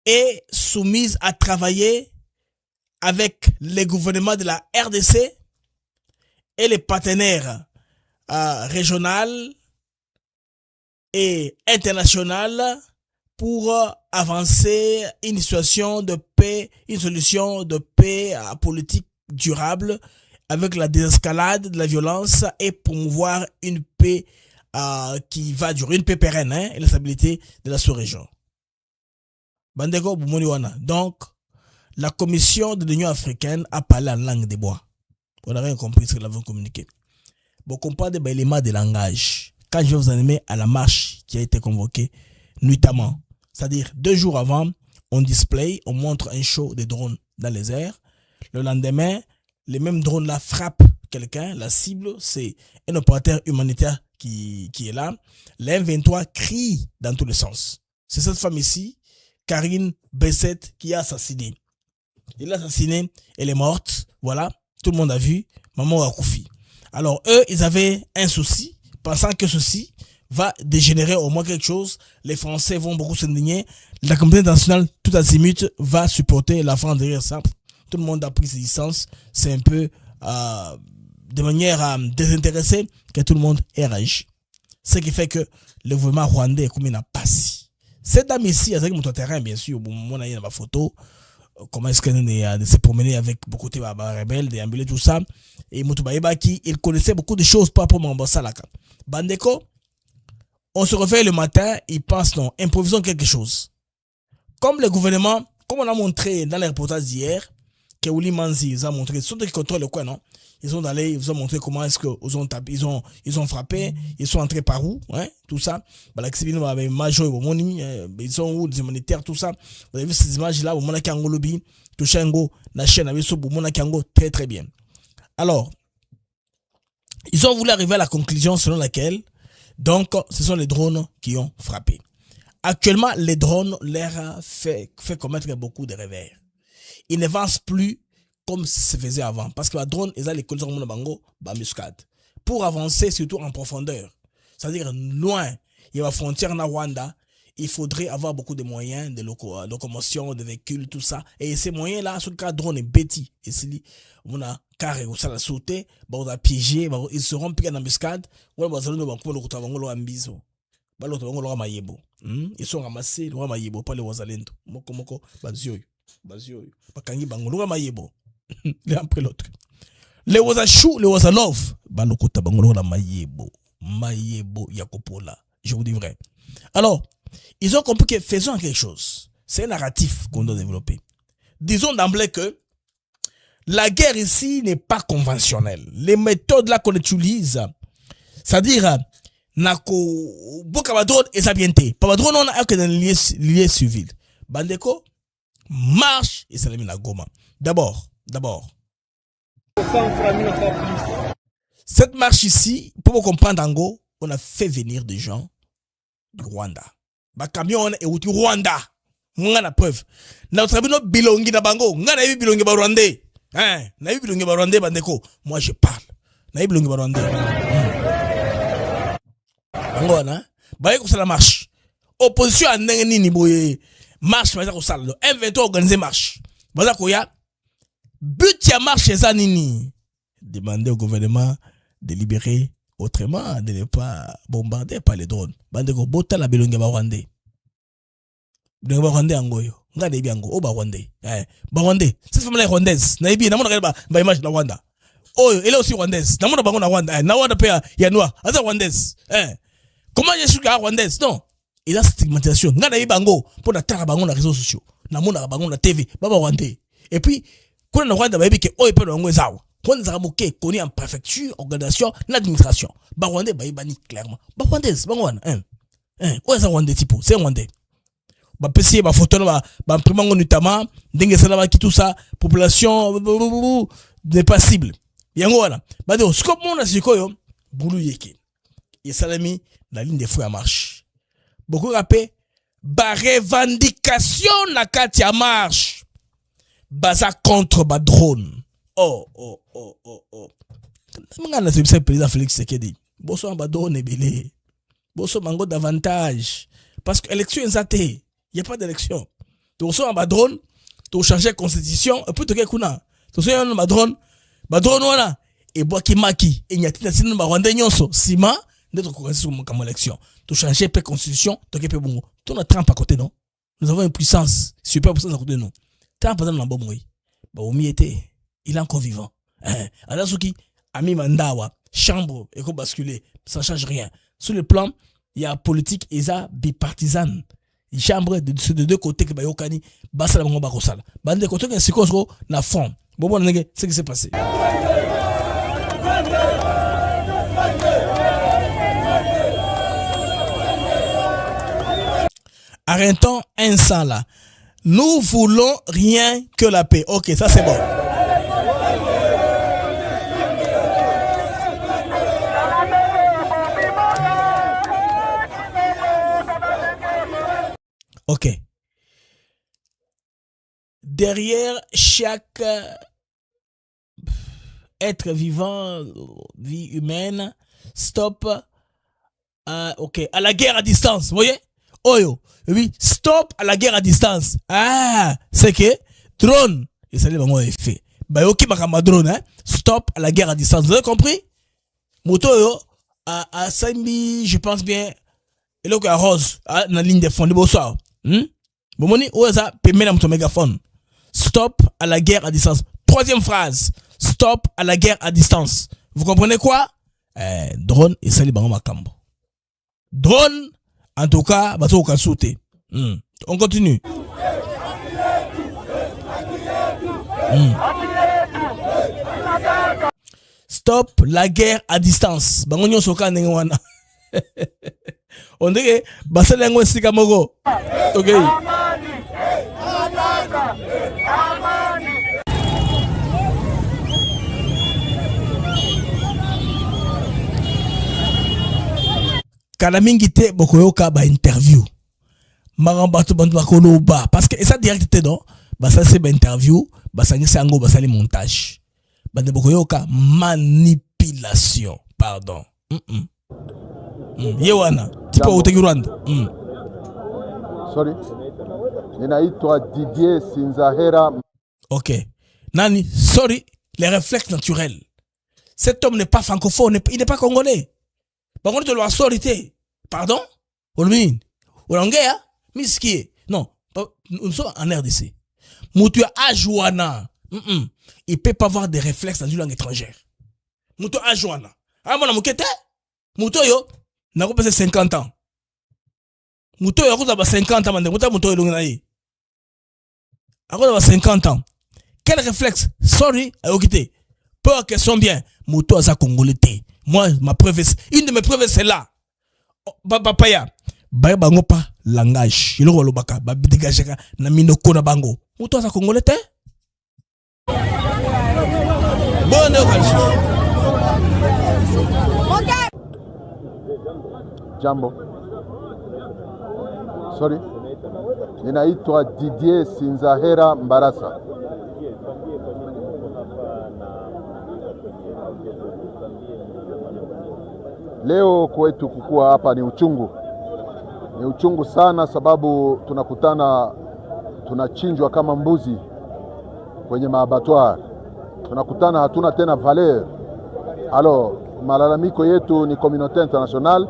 est soumise à travailler avec les gouvernements de la RDC et les partenaires régionaux et internationaux pour avancer une situation de paix, une solution de paix politique durable avec la désescalade de la violence et promouvoir une paix qui va durer, une paix pérenne et la stabilité de la sous-région. Bandeko Boumoniwana. Donc, la Commission de l'Union africaine a parlé en langue des bois. On n'a rien compris ce que nous avons communiqué. Bon, on parle des éléments de langage. Quand je vais vous animer à la marche qui a été convoquée nuitamment, c'est-à-dire 2 jours avant, on display, on montre un show de drones dans les airs. Le lendemain, les mêmes drones là frappent quelqu'un. La cible, c'est un opérateur humanitaire qui est là. Les M23 crient dans tous les sens. C'est cette femme ici, Karine Besset, qui a assassiné. Il l'a assassiné, elle est morte. Voilà, tout le monde a vu. Maman Akoufi. Alors eux, ils avaient un souci, pensant que ceci va dégénérer au moins quelque chose. Les Français vont beaucoup s'indigner. La communauté internationale, tout azimut, va supporter la France derrière ça. Tout le monde a pris ses distances. C'est un peu de manière désintéressée que tout le monde est réagi. Ce qui fait que le gouvernement rwandais est comme une passe. Cette dame ici, avec mon terrain, bien sûr, mon a ma photo. Comment est-ce qu'elle de se promener avec beaucoup de rebelles, des ambulés, tout ça. Et Moutoubaiba qui, il connaissait beaucoup de choses par rapport à Mambosalaka. Bandeko, on se réveille le matin, il pense non, improvisons quelque chose. Comme le gouvernement, comme on a montré dans les reportages d'hier, Keouli Manzi, ils ont montré, ce sont ceux qui contrôlent le coin, non? Ils sont allés, ils vous ont montré comment est-ce qu'ils ont tapé, ils ont frappé, ils sont entrés par où, hein, tout ça. Balaxibino avait major, ils sont où, les humanitaires, tout ça. Vous avez vu ces images-là, au Mona Kangolobi, Touchengo, la chaîne avait sur Mona Kango, très très bien. Alors, ils ont voulu arriver à la conclusion selon laquelle, donc, ce sont les drones qui ont frappé. Actuellement, les drones leur fait commettre beaucoup de revers. Ils n'avancent plus comme se faisait avant. Parce que les drones, ils ont les colons de bango, muscade. Pour avancer, surtout en profondeur, c'est-à-dire loin, il y a la frontière na Rwanda, il faudrait avoir beaucoup de moyens de locomotion, de véhicules, tout ça. Et ces moyens-là, sur le cas drone est bêtis. Et si on a carré ou ça la sauté, on a piégé, ils seront piqués dans l'embuscade, ou on va ils sont ramassés, le roi Mayebo, pas les Wazalendo. Moko, bazioy, bakangi bango, le roi Mayebo. L'un après l'autre. Les Wazachou, les Wazalov, balokota bango, le roi Mayebo, Yakopola. Je vous dis vrai. Alors, ils ont compris que faisons quelque chose. C'est un narratif qu'on doit développer. Disons d'emblée que la guerre ici n'est pas conventionnelle. Les méthodes là qu'on utilise, c'est-à-dire, nako boka badrone esabiente pa badrone on a que dans lié civil bandeko marche et salami na Goma d'abord cette marche ici pour vous comprendre en gros on a fait venir des gens du Rwanda ba camion et outi Rwanda nga na preuve na trabino bilongi na bango nga na bilongi ba Rwandais hein na bilongi ba Rwandais bandeko moi je parle na bilongi ba Rwandais Angona, baye ko sala marche. Opposition a ndenge nini boye marche baza ko sala. M23 organiser marche. Baza ko ya but ya marche eza nini? Demander au gouvernement de libérer autrement, de ne pas bombarder par les drones. Bande ko bota la bilonge ba Rwandais. Bilonge ba Rwandais angoyo. Nga debi ango o ba Rwandais. Ba Rwandais. Cette femme là rwandaise. Na ibi na mona ba image na Rwanda. Oh, elle est aussi rwandaise. Na mona bango na Rwanda. Na Rwanda pe ya noir. Aza rwandaise. Comment je suis rwandaise? Non. Il a stigmatisation. Ngana yibango pour la tara bango na réseaux sociaux. Na mona bango na TV. Baba rwandais. Et puis, quand on Rwanda baby ke o epe no ngwezawa. Quand on zamuke koni en préfecture, organisation, l'administration. Ba rwandais ba yibani clairement. Ba rwandaise bango wana. O eza rwandais tipo, c'est rwandais. Ba pesi ba photo ba imprimango notamment ndenge sala ba ki tout ça, population n'est pas cible. Yango wana. Ba de scope mona sikoyo bulu yeke. Et salami la ligne des frères marche. Beaucoup rappellent, ba revendication na kati ya marche. Baza contre ba drone. Oh. Mangana c'est le président Félix Tshisekedi. Bosso ba drone ebele. Bosso mango davantage. Parce que élection il y a pas d'élection. Donc so ba drone, to changer constitution, et puis to ke kuna. To so yon ba drone wana et boaki maki et nyati na sinu ba Rwanda nyonso. Sima d'être comme élection. Tu changes la constitution, tu as bon. Tu as Trump à côté, non? Nous avons une puissance, super puissance à côté de nous. Trump a dans bon oui. Bah, il est encore vivant. Alors, ce qui a mis Mandawa, chambre, et qu'on basculer, ça ne change rien. Sur le plan, il y a politique, et ça, bipartisane. Chambre de deux côtés, que Bayokani, Bassa la Bango Sala. Bande côté, c'est quoi, na fond. Bon, c'est ce qui s'est passé. Arrêtons un sang là. Nous voulons rien que la paix. Ok, ça c'est bon. Ok. Derrière chaque être vivant, vie humaine, stop. Ok, à la guerre à distance, vous voyez? Oyo, oui, stop à la guerre à distance. Ah, c'est que drone, et ça les fait. Bah ok, ma drone, hein. Stop à la guerre à distance. Vous avez compris? Moto yo à Saint-Mi, je pense bien. Et là à Rose, à la ligne de fond de bonsoir. Bomoni, où est ça? Payez mon mégaphone. Stop à la guerre à distance. Troisième phrase. Stop à la guerre à distance. Vous comprenez quoi? Drone et ça les bango makambo. Drone. En tout cas, bateau au sauter. On continue. Stop la guerre à distance. Bangonyo soka nengwana. On dirait basalengo sikamoko. OK. Kala mingi te bokoyoka ba interview. Marambatu bantu bakoloba parce que ça direct te non. Ba ça c'est ba interview, ba ça ngisa ngo ba ça les montage. Bande bokoyoka manipulation, pardon. Yewana, tipo utaki Rwanda. Sorry. Ninaitwa Didier Sinzahera. OK. Nani, sorry, les réflexes naturels. Cet homme n'est pas francophone, il n'est pas congolais. Par contre, tu dois sortir. Pardon? Olmin. Olangea? Miski. Non, nous sommes en RDC. Moutou Ajouana. Il peut pas avoir des réflexes dans une langue étrangère. Moutou Ajouana. Ah, mon amokete? Moutou yo, n'a pas passé 50 ans. Moutou yo, a 50 ans, moutou yo, l'ongenaï. A 50 ans. Quel réflexe? Sorry, ayokite. Peu qu'elles sont bien. Moutou a congolais. Moi, ma preuve, une de mes preuves, c'est là. Papaya. Baya bango pa langage. Il y a baka, ba dégager na minoko na bango. Moutou a congolais. Bonne Jambo. Sorry. Ninaitwa Didier Sinzahera Mbarasa. Leo kwetu kukua hapa ni uchungu. Ni uchungu sana sababu tunachinjwa kama mbuzi kwenye maabattoir. Tunakutana hatuna tena valeur. Alors, malalamiko yetu ni communauté internationale,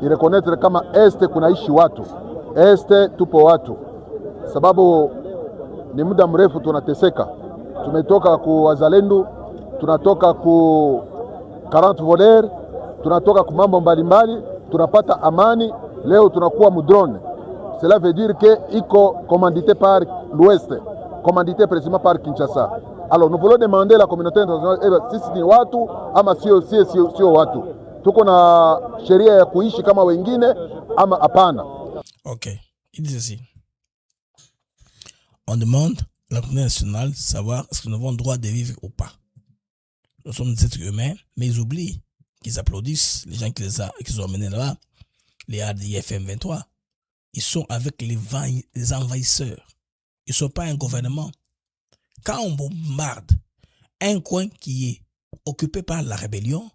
ireconnaître kama este kunaishi watu. Este tupo watu. Sababu ni muda mrefu tunateseka. Tumetoka ku wazalendo, tunatoka ku 40 voleurs, tunatoka ku mambo mbalimbali, tunapata amani, leo tunakuwa mudrone. Cela veut dire que iko commandité par l'Ouest, commandité précisément par Kinshasa. Alors nous voulons demander à la communauté internationale si ni watu ama sio watu. Tuko na sheria ya kuishi kama wengine ama hapana. OK. Il dit ceci. On demande à la communauté nationale de savoir est-ce que nous avons le droit de vivre ou pas. Nous sommes des êtres humains, mais ils oublient qu'ils applaudissent les gens qui les ont emmenés là-bas, les ADF M23. Ils sont avec les envahisseurs. Ils ne sont pas un gouvernement. Quand on bombarde un coin qui est occupé par la rébellion,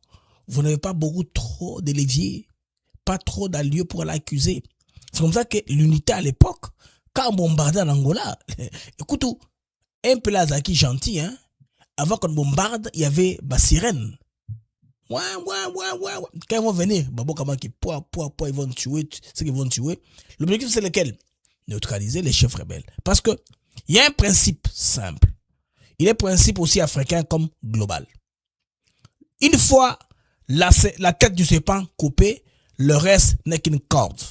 vous n'avez pas trop de leviers, pas trop d'alliés pour l'accuser. C'est comme ça que l'unité à l'époque, quand on bombardait en Angola, écoute, un peu là, qui gentil, hein, avant qu'on bombarde, il y avait la sirène. Ouais. Quand ils vont venir, ils vont tuer ceux qui vont tuer. L'objectif, c'est lequel? Neutraliser les chefs rebelles. Parce que il y a un principe simple. Il est un principe aussi africain comme global. Une fois la tête du serpent coupée, le reste n'est qu'une corde.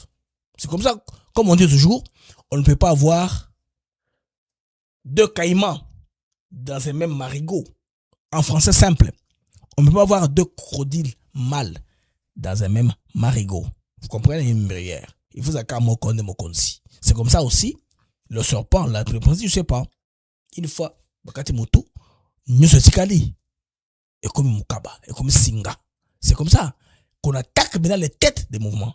C'est comme ça, comme on dit toujours, on ne peut pas avoir deux caïmans dans un même marigot. En français simple, on ne peut pas avoir deux crocodiles mâles dans un même marigot. Vous comprenez une brière. Il faut savoir mokonsi. C'est comme ça aussi, le serpent, la principe du serpent. Une fois, bakati mutu, nyusotikali, et comme mukaba, et comme singa. C'est comme ça qu'on attaque maintenant les têtes des mouvements.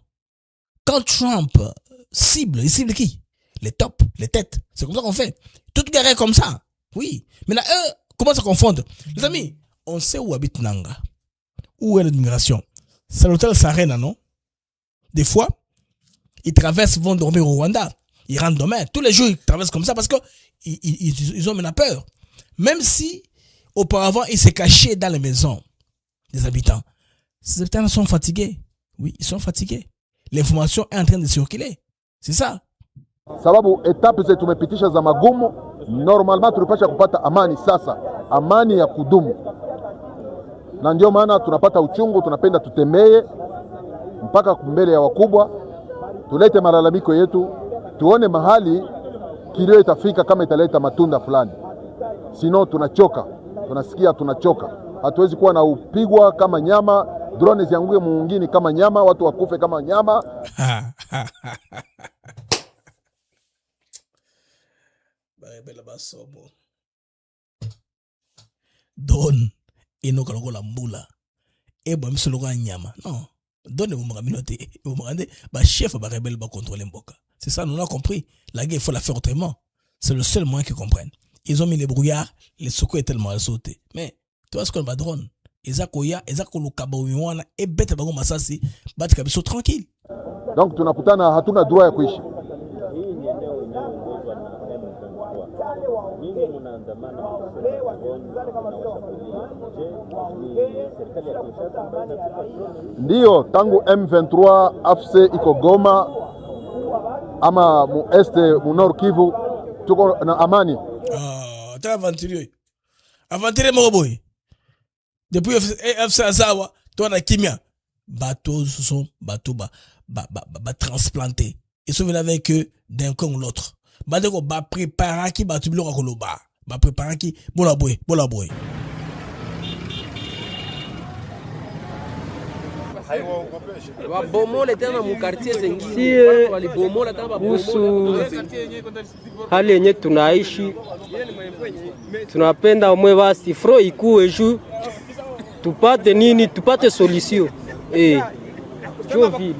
Quand Trump cible, il cible qui? Les tops, les têtes. C'est comme ça qu'on fait. Toute guerre est comme ça. Oui. Maintenant, eux commencent à confondre. Les amis, on sait où habite Nanga. Où est l'immigration? C'est l'hôtel Sarena, non? Des fois, ils traversent, vont dormir au Rwanda. Ils rentrent demain. Tous les jours, ils traversent comme ça parce que ils ont maintenant peur. Même si, auparavant, ils se cachaient dans les maisons des habitants. Ces habitants sont fatigués. Oui, ils sont fatigués. L'information est en train de circuler. C'est ça. Sababu etape zetu tumepitisha za magumu, normalement tulipasha kupata amani sasa, amani ya kudumu. Na ndio maana tunapata uchungu, tunapenda tutembee mpaka mbele ya wakubwa, tulete malalamiko yetu, tuone mahali kilio itafika kama italeta matunda fulani. Sino tunachoka, tunasikia tunachoka. Hatuwezi kuwa na upigwa kama nyama, drone zianguke mwingine kama nyama, watu wakufe kama nyama. Drone inoka lokola mbula. Ebo miso lokola nyama. Non. Drone vous m'raminote. Vous m'rendez ba chef ba rebelle ba contrôler mboka. C'est ça, nous on a compris. La guerre, il faut la faire autrement. C'est le seul moyen qu'ils comprennent. Ils ont mis les brouillards, les soko est tellement sauté. Mais, tu vois ce qu'on va drone. Ezakoya, ezakolo kabawiwana, et bête bago masasi, bat kabiso tranquille. Donc, tunakutana hatuna droit ya kuishi. Ndio, tangu M23 AFC iko Goma, ama mu este mu Nord Kivu tuko na amani. Ta aventurier. Aventurier mo boy. Depuis FC Azawa, toi na kimia. Bateaux sont bateaux ba transplantés. Ils sont venus avec eux d'un camp ou l'autre. Badeko ba préparer qui ba tublo koloba. Ba préparer qui bola boy. Wabomola tena mu quartier zingine walibomola tena kuhusu hali yenye tunaishi. Tunapenda umwe basi fro ikuwe juu tupate nini, tupate solution jo vile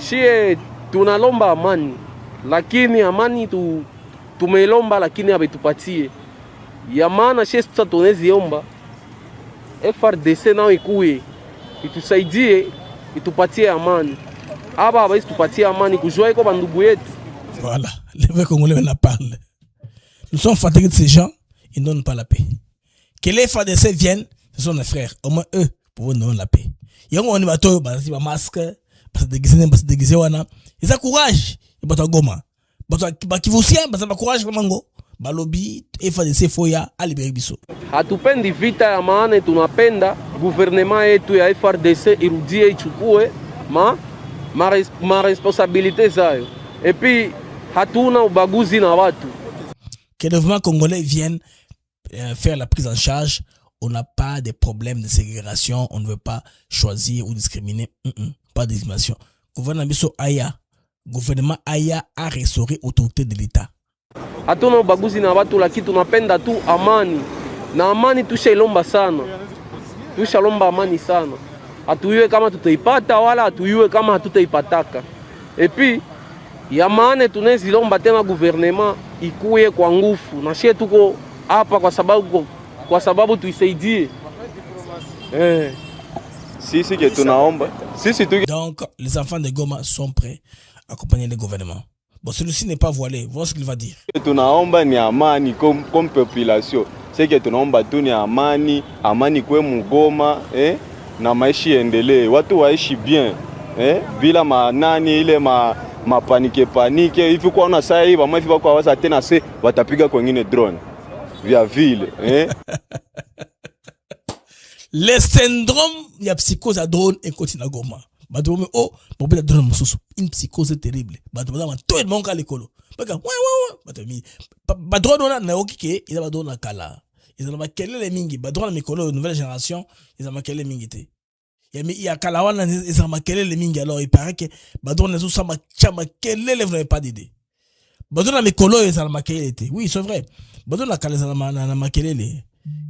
shie tunalomba amani, lakini amani tumelomba lakini abetupatie ya maana shie sasa tuneziomba FRDC nao ikuwe itusaidie, itupatie amani. Aba hawezi tupatie amani kujua iko bandugu yetu. Voilà, les vrais Congolais en parlent. Nous sommes fatigués de ces gens, ils ne donnent pas la paix. Que les FADC viennent, ce sont nos frères. Au moins eux pour nous donner la paix. Ils ont un bateau, ils ont un masque, ils ont déguisé, ils ont courage. Ils ont goma. Ils ont courage, balobi FADC foya aliberi biso. Hatupendi vita ya maana, tunapenda gouvernement yetu ya FARDC irudie ichukue ma responsabilité zayo. Et puis hatuna ubaguzi na watu. Que le gouvernement congolais vienne faire la prise en charge. On n'a pas de problème de ségrégation, on ne veut pas choisir ou discriminer. Pas de discrimination. Gouvernement biso aya, gouvernement aya a restauré l'autorité de l'État. Hatuna ubaguzi na watu, lakini tunapenda tu amani. Na amani tushailomba sana. Tushalomba amani sana. Hatuyue kama tutaipata wala hatuyue kama hatutaipataka. Et puis ya maana tunezilomba tena gouvernement ikuye kwa nguvu. Na shie tuko hapa kwa sababu tuisaidie. Sisi que tunaomba. Donc les enfants de Goma sont prêts à accompagner le gouvernement. Bon, celui-ci n'est pas voilé. Voilà ce qu'il va dire. Tunaomba ni amani comme population. C'est que tunaomba tu ni amani kwe mugoma, na maishi endelee. Watu waishi bien, bila manani ile panike. Hivi kwa una saa hii bama hivi kwa waza tena se watapiga kwengine drone via ville, Le syndrome ya psychose à drone et continue Goma. Badome bobe la drone mususu, une psychose terrible. Badoma to et monka lekolo. Baka batami. Badrone ona na okike, il a badone na kala. Ils ont makelele les mingi, badrone mikolo nouvelle génération, ils ont makelele mingi te. Il y a kalawana ils ont makelele les mingi, alors il paraît que badrone zo sama chama kelele vous n'avez pas d'idée. Badrone mikolo ils ont makelele te. Oui, c'est vrai. Badrone na kala na makelele.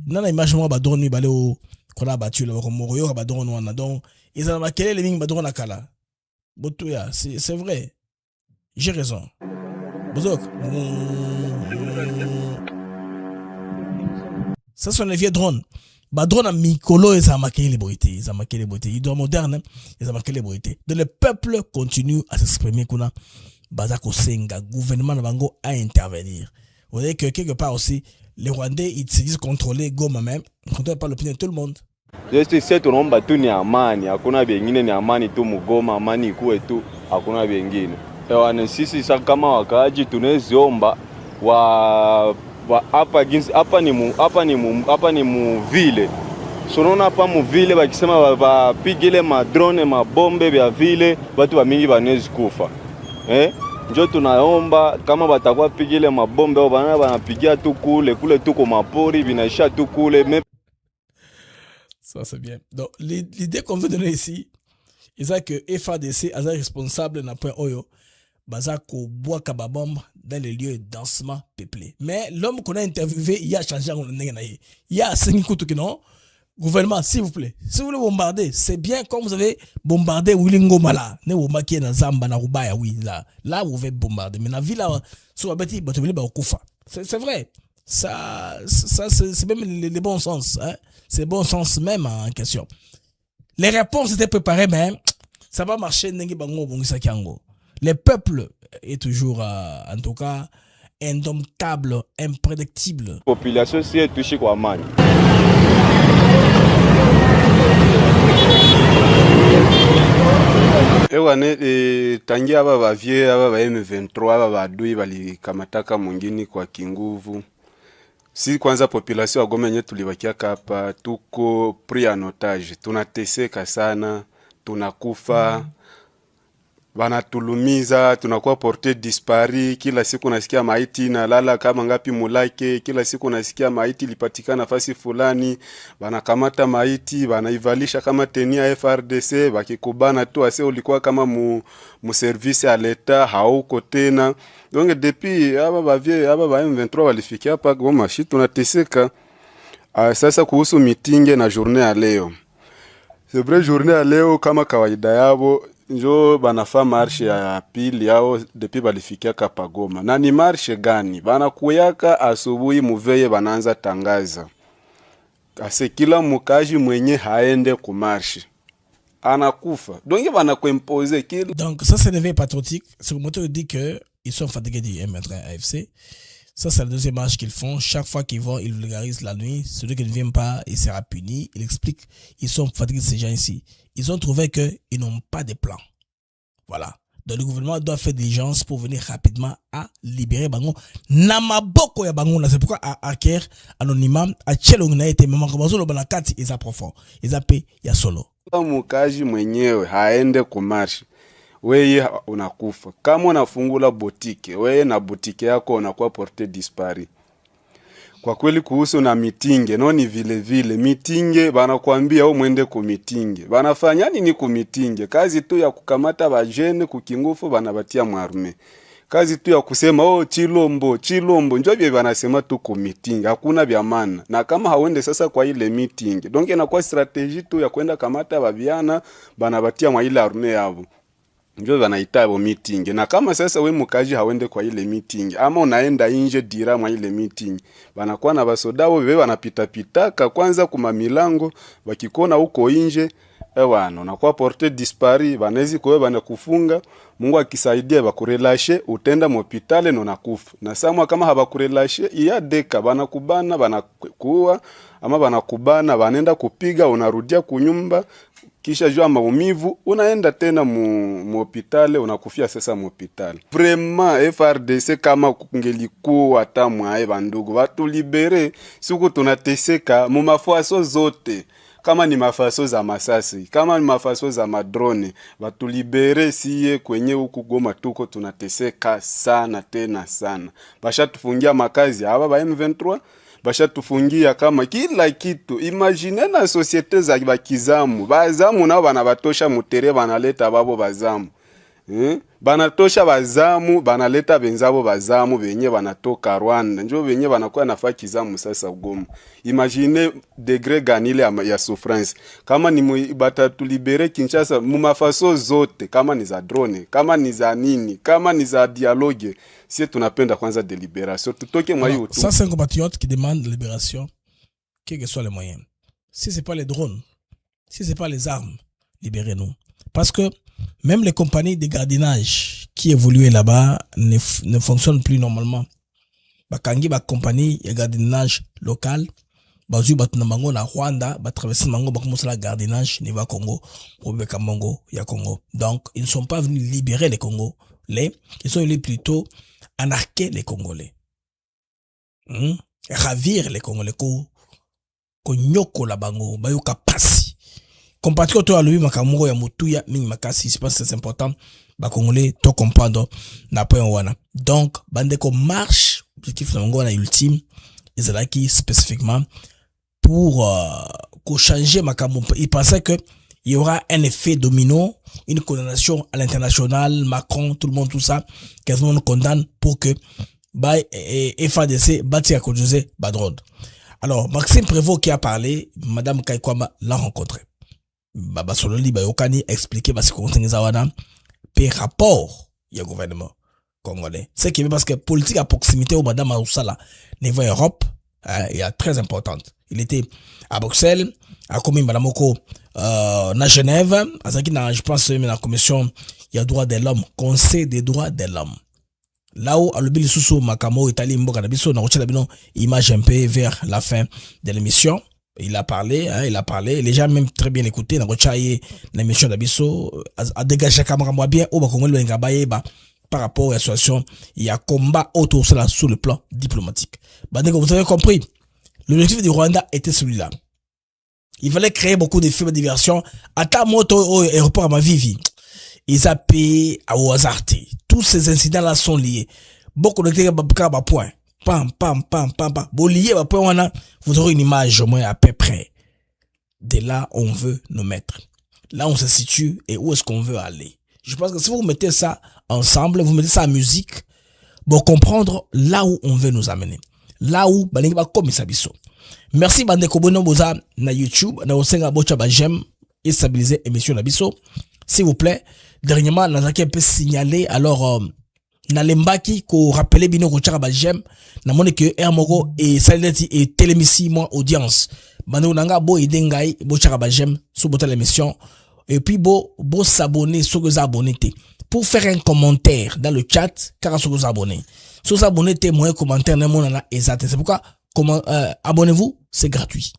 Nana image moi badrone mi balé au qu'on a battu le Moroyo badrone wana donc ils ont makelele les mingi badrone na kala. Botuya, c'est vrai. J'ai raison. Bozok. Ça sont les vieux drones. Bah drone à Mikolo ils ont marqué les bruités. Ils ont marqué les bruités. Ils doivent modernes. Ils ont marqué les bruités. Donc le peuple continue à s'exprimer qu'on a Bazako Senga, gouvernement de Bango à intervenir. Vous voyez que quelque part aussi, les Rwandais ils se disent contrôler Goma même. Ils ne contrôlent pas l'opinion de tout le monde. Sisi tunaomba tu ni amani, hakuna bengine, ni amani tu mugoma, amani ikuwe tu, hakuna bengine. Ewane sisi kama wakaaji tuneziomba hapa ni mu vile. Sonona hapa mu vile bakisema bapigile madrone mabombe vya vile watu wa mingi banezi kufa. Njo tunaomba kama batakuwa pigile mabombe au bana banapigia tu kule tuko mapori binaisha tu kule. Ça c'est bien. Donc l'idée qu'on veut donner ici, c'est que FADC est responsable d'un point oyo baza ko bois kababombe dans les lieux densement peuplés. Mais l'homme qu'on a interviewé, il a changé en il y a 5 coups qui non. Gouvernement, s'il vous plaît, si vous voulez bombarder, c'est bien comme vous avez bombardé Wilingo Mala, ne vous maquillez na Zamba na Rubaya, oui, là vous avez bombarder. Mais la ville là, sur la bâtie, c'est vrai. Ça c'est même les bons sens, hein. C'est bon sens même en question. Les réponses étaient préparées, mais ça va marcher. Le peuple est toujours, en tout cas, indomptable, imprédictible. La population aussi est touchée quoi, man. Ewane tangia aba bavie aba ba M23 aba badui balikamataka mwingine kwa kinguvu. Si kwanza population ya Goma yenye tulibakia hapa tuko pris en otage. Tunateseka sana, tunakufa, banatulumiza, tunakuwa porté dispari, kila siku nasikia maiti na lala kama ngapi mulake, kila siku nasikia maiti lipatikana nafasi fulani, banakamata maiti, banaivalisha kama tenia FRDC, bakikubana tu ase ulikuwa kama mu service ya leta hauko tena. Donc depuis aba bavie aba ba M23 walifikia hapa Goma, shi tunateseka. Sasa kuhusu mitinge na journée ya leo. C'est vrai journée ya leo kama kawaida yabo njo banafa marche ya pili yao depuis balifikia hapa Goma. Na ni marche gani? Banakuyaka asubuhi muveye bananza tangaza. Ase kila mukaji mwenye haende ku marche anakufa. Donc banakuimposer kila. Donc ça c'est une veille patriotique. C'est le moteur dit que ils sont fatigués du M23 AFC. Ça, c'est la deuxième marche qu'ils font. Chaque fois qu'ils vont, ils vulgarisent la nuit. Celui qui ne vient pas, il sera puni. Il explique, ils sont fatigués de ces gens ici. Ils ont trouvé qu'ils n'ont pas de plan. Voilà. Donc le gouvernement doit faire diligence pour venir rapidement à libérer Bango. Namaboko ya Bango. C'est pourquoi à Aker, anonymat, à Tchelong na été maman comme le banakati, ils a profond. Ils a payé, il y a solo. Mukaji mwenyewe haende kumarshi. Weye unakufa. Kama unafungula botike, weye na botike yako unakuwa porte dispari. Kwa kweli kuhusu na mitinge, no ni vile vile. Mitinge, banakuambia au mwende ku mitinge. Banafanya nini ku mitinge? Kazi tu ya kukamata bajene kukingufu banabatia mwarume. Kazi tu ya kusema, oh Chilombo, njo bie banasema tu ku mitinge. Hakuna vya maana. Na kama hawende sasa kwa ile mitinge. Donc inakuwa strategy tu ya kwenda kamata babiana, banabatia mwa ile arme yabo. Njo wanaita abo meeting. Na kama sasa we mukaji hawende kwa ile meeting ama unaenda nje dira mwa ile meeting, banakuwa na basodao bebe banapita pitaka kwanza kuma milango, bakikona huko nje ewana unakuwa porte dispari, banezi kwa banakufunga. Mungu akisaidia bakurelashe utenda mu hospitali no nakufa. Na samwa kama habakurelashe iya deka banakubana banakuwa ama banakubana banenda kupiga, unarudia kunyumba. Kisha jua maumivu, unaenda tena mu hospitali, unakufia sasa mu hospitali. Vraiment FRDC kama kungelikuwa hata mwae bandugu, watu libere, siku tunateseka mu mafaso zote. Kama ni mafaso za masasi, kama ni mafaso za madrone, watu libere siye kwenye huku Goma tuko tunateseka sana tena sana. Basha tufungia makazi haba ba M23. Basha tufungia kama kila kitu. Imagine na societe za bakizamu. Bazamu nao banabatosha mutere banaleta babo bazamu. Banatosha bazamu, banaleta benzabo bazamu benye banatoka Rwanda. Njo benye banakuwa nafaa kizamu sasa Goma. Imagine degré ganile ya souffrance. Kama ni batatu libere Kinshasa mu mafaso zote, kama ni za drone, kama ni za nini, kama ni za dialogue. Si tunapenda kwanza de libération, tutoke mwa hiyo tu. Ça c'est un compatriote qui demande la libération, quels que soient les moyens. Si c'est pas les drones, si c'est pas les armes, libérez-nous. Parce que même les compagnies de gardiennage qui évoluaient là-bas ne fonctionnent plus normalement. Bakangi ba compagnie de gardiennage local, bazu batuna bango na Rwanda, ba traverser bango ba commencer la gardiennage niveau Congo, pour beka Mongo ya Congo. Donc ils ne sont pas venus libérer les Congolais, ils sont venus plutôt anarquer les Congolais. Ravir les Congolais ko nyoko la bango, bayoka pasi. Compatriote à lui makamungo ya mutuya mingi makasi, je pense que c'est important ba congolais to comprendre na point wana. Donc bandeko marche objectif na ngo na ultime ezalaki spécifiquement pour changer makambo. Il pensait que il y aura un effet domino, une condamnation à l'international, Macron, tout le monde, tout ça, quasiment nous condamne pour que FADC bâti à Kodjose Badrod. Alors, Maxime Prévost qui a parlé, Madame Kaikwama l'a rencontré. Baba Sololi, Bayokani expliqué parce que contenu Zawana, par rapport au gouvernement congolais. C'est qui parce que politique à proximité au Madame Aoussala, niveau Europe, il est très importante. Il était à Bruxelles, à Comine Madamoko, na Genève, je pense même la commission il y a droit de l'homme, conseil des droits de l'homme. Là où le bil sous Makamo Italie Mboka Nabiso na roche labino image un peu vers la fin de l'émission. Il a parlé, les gens même très bien écouté na roche l'émission d'Abiso a dégagé camera bien au Bakongolo Ngabaye par rapport à la situation, il y a combat autour de cela sur le plan diplomatique. Vous avez compris, l'objectif du Rwanda était celui-là. Il fallait créer beaucoup de films de diversion. Attends, moto au aéroport à ma vie. Ils ont payé au hasard. Tous ces incidents-là sont liés. Beaucoup de gens point. Pam. Bon, lié à point, vous aurez une image au moins à peu près. De là, on veut nous mettre. Là, on se situe et où est-ce qu'on veut aller. Je pense que si vous mettez ça ensemble, vous mettez ça en musique, pour comprendre là où on veut nous amener. Là où, comme ça, merci bandeko bono boza na YouTube na osenga bocha ba j'aime et stabiliser émission na biso s'il vous plaît. Dernièrement nazaki un peu signalé alors na lembaki ko rappeler bino ko tchaka ba j'aime na moni que Hermogo et Saleti et télémissi moi audience bando nanga bo idengai bo tchaka ba j'aime sur bota l'émission et puis bo s'abonner sur les abonnés pour faire un commentaire dans le chat car sur les abonnés sur les abonnés moins commentaire na mona exact. C'est pourquoi abonnez-vous, c'est gratuit.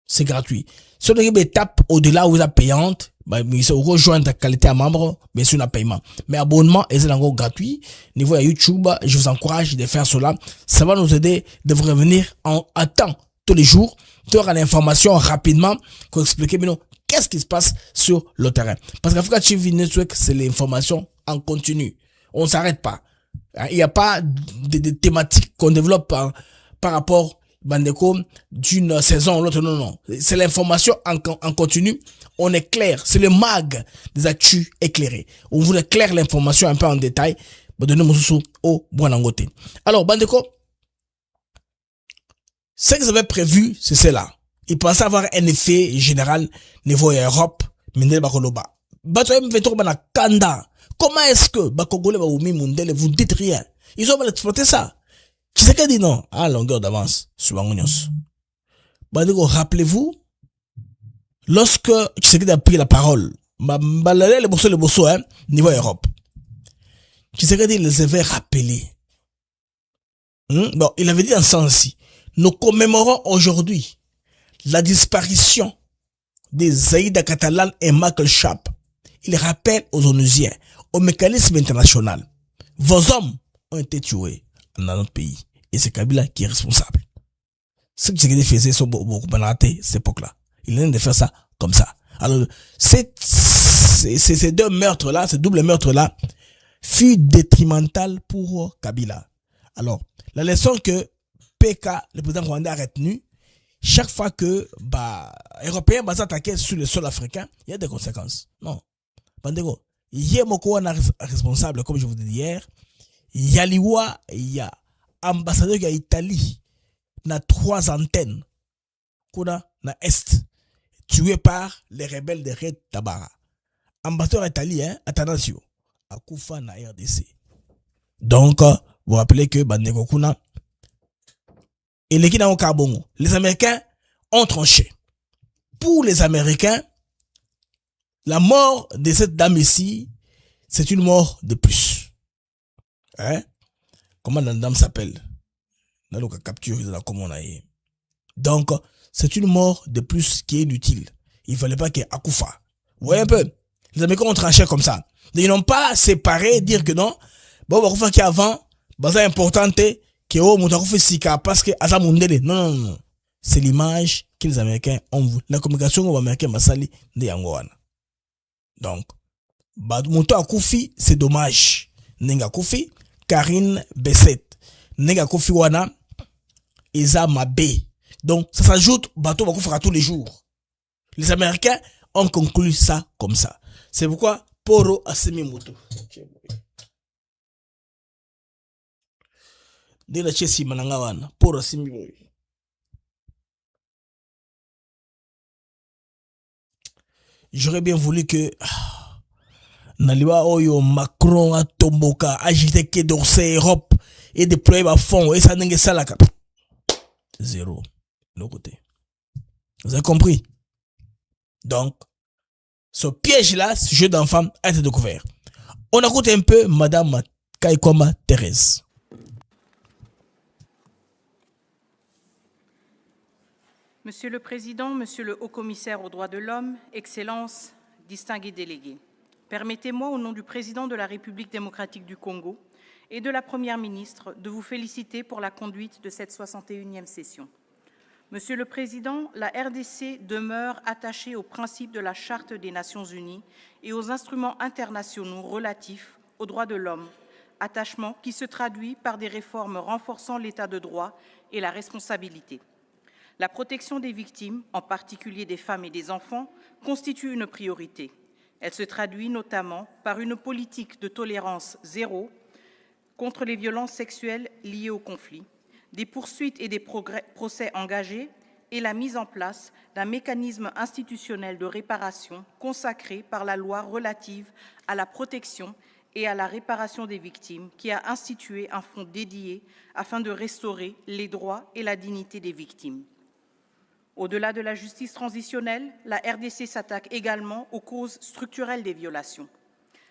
C'est gratuit. Si vous avez une étape au-delà où vous êtes payante, vous rejoignez ta qualité à membre, bien sûr, on a paiement. Mais abonnement est encore gratuit. Niveau à YouTube, je vous encourage de faire cela. Ça va nous aider de vous revenir à temps tous les jours, d'avoir l'information rapidement, pour expliquer qu'est-ce qui se passe sur le terrain. Parce qu'Africa TV Network, c'est l'information en continu. On ne s'arrête pas. Il n'y a pas de thématiques qu'on développe par rapport bandeko d'une saison l'autre, non, c'est l'information en continu. On est clair, c'est le mag des actus éclairés. On vous éclaire l'information un peu en détail. Donnez-moi au bon angote. Alors bandeko, ce que j'avais prévu, c'est cela. Il pensait avoir un effet général niveau Europe, mais bakoloba. Bato M23 bana kanda. Comment est-ce que Bakongolais vous dites rien? Ils ont mal exploité ça. Qui c'est qui dit non? À longueur d'avance, sur Bangonios. Rappelez-vous, lorsque Tshisekedi a pris la parole, le bosso, niveau Europe. Tshisekedi les avait rappelés. Bon, il avait dit en sens-ci, nous commémorons aujourd'hui la disparition des Zaïda Catalan et Michael Sharp. Il rappelle aux Onusiens, au mécanisme international. Vos hommes ont été tués dans notre pays. Et c'est Kabila qui est responsable. Ce que Tshisekedi faisait sur beaucoup cette époque-là. Il vient de faire ça comme ça. Alors, ces deux meurtres-là, ces doubles meurtres-là, fut détrimental pour Kabila. Alors, la leçon que PK, le président rwandais, a retenue, chaque fois que, Européens, s'attaquaient sur le sol africain, il y a des conséquences. Non. Bandego, il y a Moko responsable, comme je vous l'ai dit hier. Yaliwa, il y a ambassadeur de l'Italie, na 3 antennes, kuna na Est, tué par les rebelles de Red Tabara. Ambassadeur italien, attention, à Koufa na RDC. Donc, vous rappelez que Bandeko Kuna et les Guinéens au Carbongo, les Américains ont tranché. Pour les Américains, la mort de cette dame ici, c'est une mort de plus. Hein? Comment la dame s'appelle? Dans le capture, comment on a eu. Donc, c'est une mort de plus qui est inutile. Il ne fallait pas qu'il y ait Akoufa. Vous voyez un peu? Les Américains ont tranché comme ça. Ils n'ont pas séparé, dire que non. Bon, Akoufa qui avant, c'est important que oh, Moutakoufé Sika, parce que Azamundele. Non. C'est l'image que les Américains ont vu. La communication aux Américains, Massali, de Yangoana. Donc, Moto akufi, c'est dommage. Nenga kufi, Karine Besset. Nenga kufi wana, Eza Mabé. Donc, ça s'ajoute, bateau va fera tous les jours. Les Américains ont conclu ça comme ça. C'est pourquoi Poro a semi moto. Dès la chesi manangawana, Poro a semi moto. J'aurais bien voulu que Naliwa Oyo Macron a tomboka agité que d'Orsay Europe et déployer à fond et ça n'est que ça la cap. Zéro. Le côté. Vous avez compris? Donc, ce piège-là, ce jeu d'enfant a été découvert. On écoute un peu Madame Kaikoma Thérèse. Monsieur le Président, Monsieur le Haut-Commissaire aux droits de l'homme, Excellences, distingués délégués, permettez-moi, au nom du Président de la République démocratique du Congo et de la Première ministre, de vous féliciter pour la conduite de cette 61e session. Monsieur le Président, la RDC demeure attachée aux principes de la Charte des Nations Unies et aux instruments internationaux relatifs aux droits de l'homme, attachement qui se traduit par des réformes renforçant l'état de droit et la responsabilité. La protection des victimes, en particulier des femmes et des enfants, constitue une priorité. Elle se traduit notamment par une politique de tolérance zéro contre les violences sexuelles liées au conflit, des poursuites et des procès engagés et la mise en place d'un mécanisme institutionnel de réparation consacré par la loi relative à la protection et à la réparation des victimes qui a institué un fonds dédié afin de restaurer les droits et la dignité des victimes. Au-delà de la justice transitionnelle, la RDC s'attaque également aux causes structurelles des violations.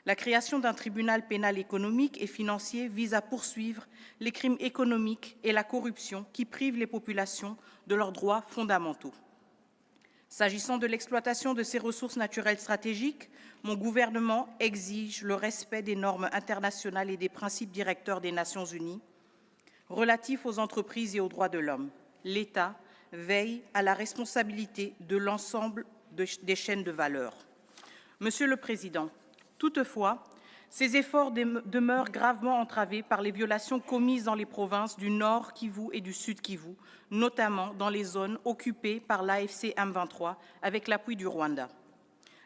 La création d'un tribunal pénal économique et financier vise à poursuivre les crimes économiques et la corruption qui privent les populations de leurs droits fondamentaux. S'agissant de l'exploitation de ces ressources naturelles stratégiques, mon gouvernement exige le respect des normes internationales et des principes directeurs des Nations Unies relatifs aux entreprises et aux droits de l'homme. L'État veille à la responsabilité de l'ensemble des chaînes de valeur. Monsieur le Président, toutefois, ces efforts demeurent gravement entravés par les violations commises dans les provinces du Nord Kivu et du Sud Kivu, notamment dans les zones occupées par l'AFC M23 avec l'appui du Rwanda.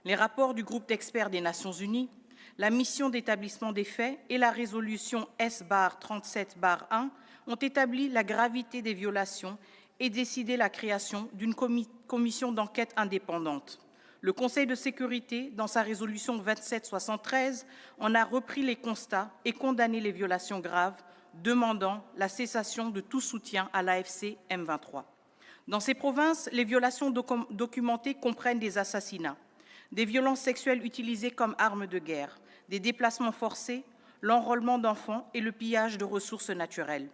Les rapports du groupe d'experts des Nations Unies, la mission d'établissement des faits et la résolution S-37-1 ont établi la gravité des violations et décidé la création d'une commission d'enquête indépendante. Le Conseil de sécurité, dans sa résolution 2773, en a repris les constats et condamné les violations graves, demandant la cessation de tout soutien à l'AFC M23. Dans ces provinces, les violations documentées comprennent des assassinats, des violences sexuelles utilisées comme armes de guerre, des déplacements forcés, l'enrôlement d'enfants et le pillage de ressources naturelles.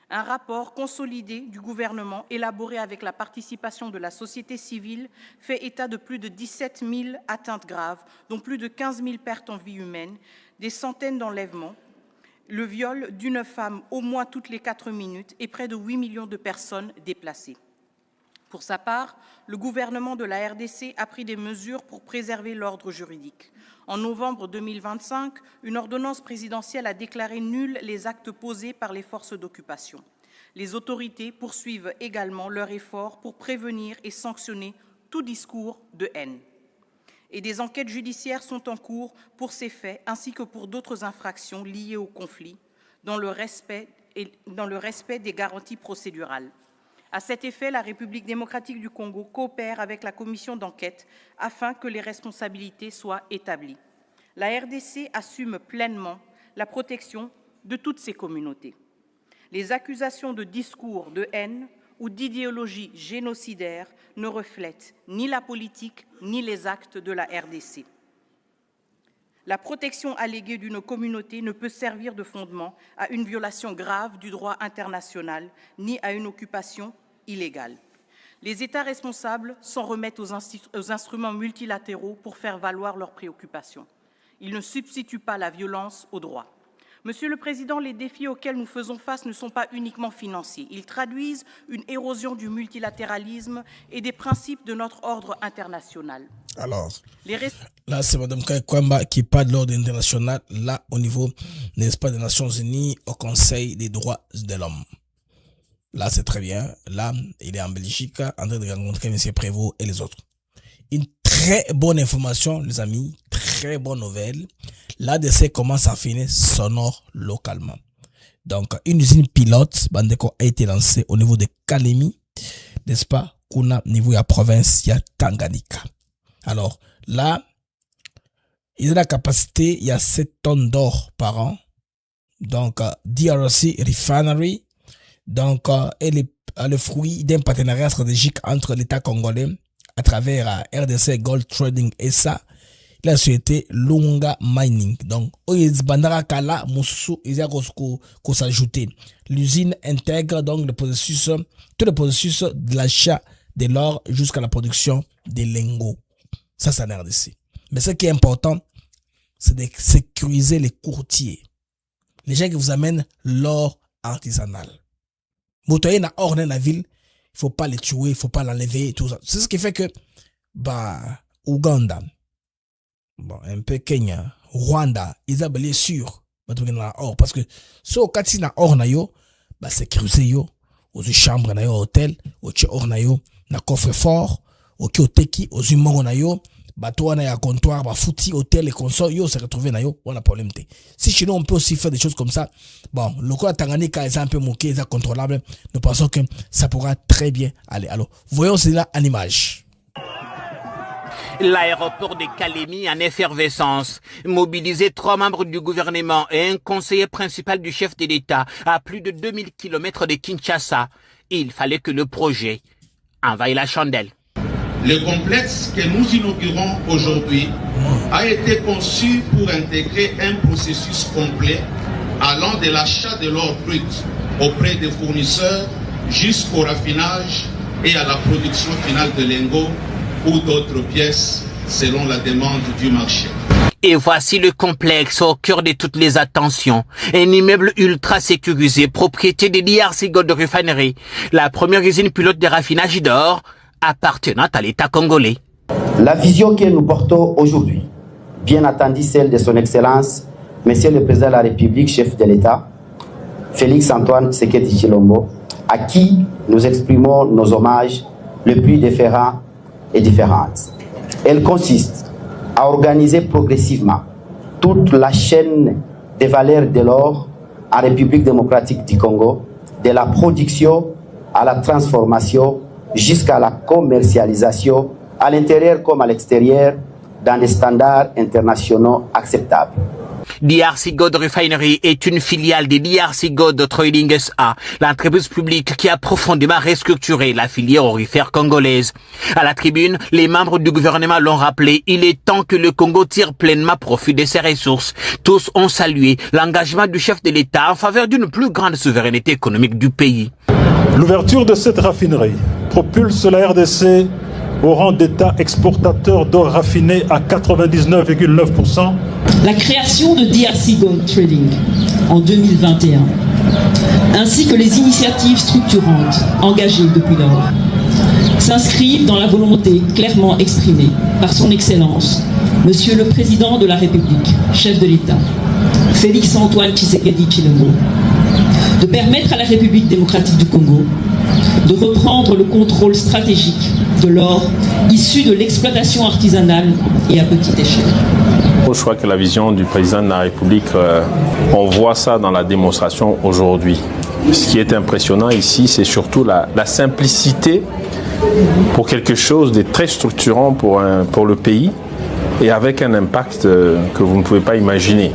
Un rapport consolidé du gouvernement, élaboré avec la participation de la société civile, fait état de plus de 17 000 atteintes graves, dont plus de 15 000 pertes en vie humaine, des centaines d'enlèvements, le viol d'une femme au moins toutes les 4 minutes et près de 8 millions de personnes déplacées. Pour sa part, le gouvernement de la RDC a pris des mesures pour préserver l'ordre juridique. En novembre 2025, une ordonnance présidentielle a déclaré nuls les actes posés par les forces d'occupation. Les autorités poursuivent également leurs efforts pour prévenir et sanctionner tout discours de haine. Et des enquêtes judiciaires sont en cours pour ces faits ainsi que pour d'autres infractions liées au conflit, dans le respect des garanties procédurales. À cet effet, la République démocratique du Congo coopère avec la commission d'enquête afin que les responsabilités soient établies. La RDC assume pleinement la protection de toutes ces communautés. Les accusations de discours de haine ou d'idéologie génocidaire ne reflètent ni la politique ni les actes de la RDC. La protection alléguée d'une communauté ne peut servir de fondement à une violation grave du droit international ni à une occupation illégale. Les États responsables s'en remettent aux instruments multilatéraux pour faire valoir leurs préoccupations. Ils ne substituent pas la violence au droit. Monsieur le Président, les défis auxquels nous faisons face ne sont pas uniquement financiers. Ils traduisent une érosion du multilatéralisme et des principes de notre ordre international. Alors, là, c'est Mme Kwamba qui parle de l'ordre international, là, au niveau, n'est-ce pas, des Nations Unies, au Conseil des droits de l'homme. Là, c'est très bien. Là, il est en Belgique, en train de rencontrer M. Prévost et les autres. Une très bonne information, les amis, très bonne nouvelle. L'ADC commence à finir sonore localement. Donc, une usine pilote, Bandeko, a été lancée au niveau de Kalemi, n'est-ce pas, Kuna, niveau de la province, il y a Tanganyika. Alors, là, il y a la capacité, il y a 7 tonnes d'or par an. Donc, DRC Refinery, donc, est le fruit d'un partenariat stratégique entre l'État congolais à travers RDC Gold Trading et ça, la société Lunga Mining. Donc, Bandara Kala, Moussou, il y a qu'on s'ajouter. L'usine intègre donc tout le processus de l'achat de l'or jusqu'à la production des lingots. Ça, c'est en RDC. Mais ce qui est important, c'est de sécuriser les courtiers. Les gens qui vous amènent l'or artisanal. Motoyer na or dans la ville, il faut pas les tuer, il faut pas l'enlever, tout ça. C'est ce qui fait que, Ouganda, un peu Kenya, Rwanda, ils ont belé sûr, or. Parce que, si au cas na or na yo, sécuriser yo, aux chambres na yo, hôtel, au or na yo, na coffre fort, au teki, aux humains na yo, bateau na ya comptoir, fouti, hôtel et consort, yo se retrouver na yo, on a problème. Si chez nous, on peut aussi faire des choses comme ça, bon, le cas Tanganyika est un peu moqué, est contrôlable, nous pensons que ça pourra très bien aller. Alors, voyons cela en image. L'aéroport de Kalemi en effervescence. Mobiliser 3 membres du gouvernement et un conseiller principal du chef de l'État à plus de 2000 km de Kinshasa. Il fallait que le projet envahisse la chandelle. Le complexe que nous inaugurons aujourd'hui a été conçu pour intégrer un processus complet allant de l'achat de l'or brut auprès des fournisseurs jusqu'au raffinage et à la production finale de lingots ou d'autres pièces selon la demande du marché. Et voici le complexe au cœur de toutes les attentions. Un immeuble ultra sécurisé, propriété de DRC Gold Refinery, la première usine pilote de raffinage d'or appartenant à l'État congolais. La vision que nous portons aujourd'hui, bien attendue celle de son Excellence, Monsieur le Président de la République, chef de l'État, Félix Antoine Tshisekedi Tshilombo, à qui nous exprimons nos hommages les plus différents et différentes. Elle consiste à organiser progressivement toute la chaîne des valeurs de l'or en République démocratique du Congo, de la production à la transformation jusqu'à la commercialisation à l'intérieur comme à l'extérieur dans des standards internationaux acceptables. DRC Gold Refinery est une filiale de DRC Gold Trading SA, l'entreprise publique qui a profondément restructuré la filière aurifère congolaise. À la tribune, les membres du gouvernement l'ont rappelé, il est temps que le Congo tire pleinement profit de ses ressources. Tous ont salué l'engagement du chef de l'État en faveur d'une plus grande souveraineté économique du pays. L'ouverture de cette raffinerie propulse la RDC au rang d'État exportateur d'or raffiné à 99,9%. La création de DRC Gold Trading en 2021, ainsi que les initiatives structurantes engagées depuis lors, s'inscrivent dans la volonté clairement exprimée par son Excellence, Monsieur le Président de la République, chef de l'État, Félix Antoine Tshisekedi Tshilombo, de permettre à la République démocratique du Congo de reprendre le contrôle stratégique de l'or issu de l'exploitation artisanale et à petite échelle. Je crois que la vision du président de la République, on voit ça dans la démonstration aujourd'hui. Ce qui est impressionnant ici, c'est surtout la simplicité pour quelque chose de très structurant pour le pays et avec un impact que vous ne pouvez pas imaginer.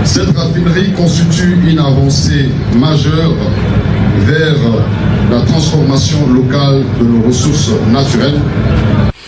Cette raffinerie constitue une avancée majeure vers la transformation locale de nos ressources naturelles.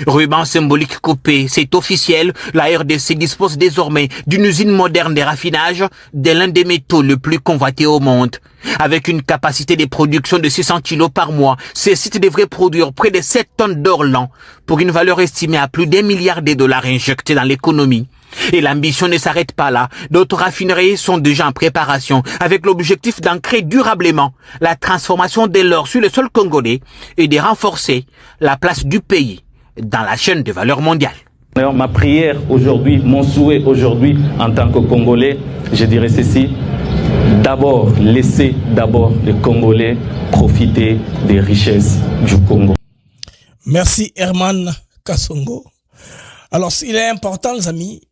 Ruban symbolique coupé, c'est officiel, la RDC dispose désormais d'une usine moderne de raffinage de l'un des métaux les plus convoités au monde. Avec une capacité de production de 600 kg par mois, ce site devrait produire près de 7 tonnes d'or l'an, pour une valeur estimée à plus d'1 milliard de dollars injectés dans l'économie. Et l'ambition ne s'arrête pas là. D'autres raffineries sont déjà en préparation avec l'objectif d'ancrer durablement la transformation de l'or sur le sol congolais et de renforcer la place du pays dans la chaîne de valeur mondiale. Ma prière aujourd'hui, mon souhait aujourd'hui en tant que Congolais, je dirais ceci. D'abord, laissez d'abord les Congolais profiter des richesses du Congo. Merci Herman Kasongo. Alors, il est important, les amis,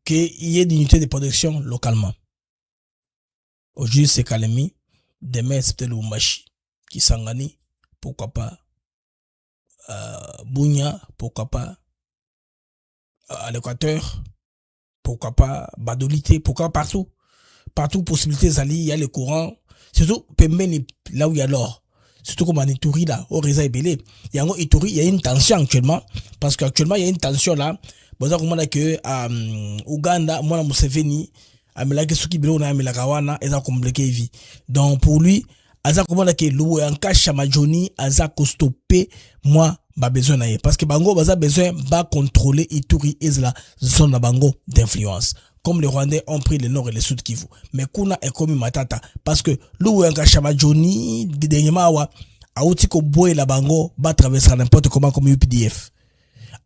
qu'il y ait d'unité de production localement. Aujourd'hui, c'est Kalemi. Demain, c'est peut-être Lumbashi. Kisangani, pourquoi pas. Bunya, pourquoi pas. À l'Équateur, pourquoi pas. Badolité, pourquoi partout. Partout, possibilité, Zali, il y a le courant. Surtout, Pembeni, là où il y a l'or. Surtout comme en Ituri, là, au Reza et Belé. Il y a Ituri, il y a une tension actuellement. Parce qu'actuellement, il y a une tension là. Bon, ça, comment que, Ouganda, moi, Museveni, Amelake Soukibilo, na Amelakawana, et ça, compliqué, vie. Donc, pour lui, Aza, comment que, l'eau, en cas, Chamajoni, Aza, stopper, moi, bah, besoin d'ailleurs. Parce que Bango, bah, besoin, bah, contrôler Ituri, et la zone de Bango d'influence. Comme les Rwandais ont pris le nord et le sud Kivu. Mais Kuna est comme Matata. Parce que l'eau, en cas, Chamajoni, dernièrement, a outil ko boy la Bango, bah, traverser n'importe comment comme UPDF.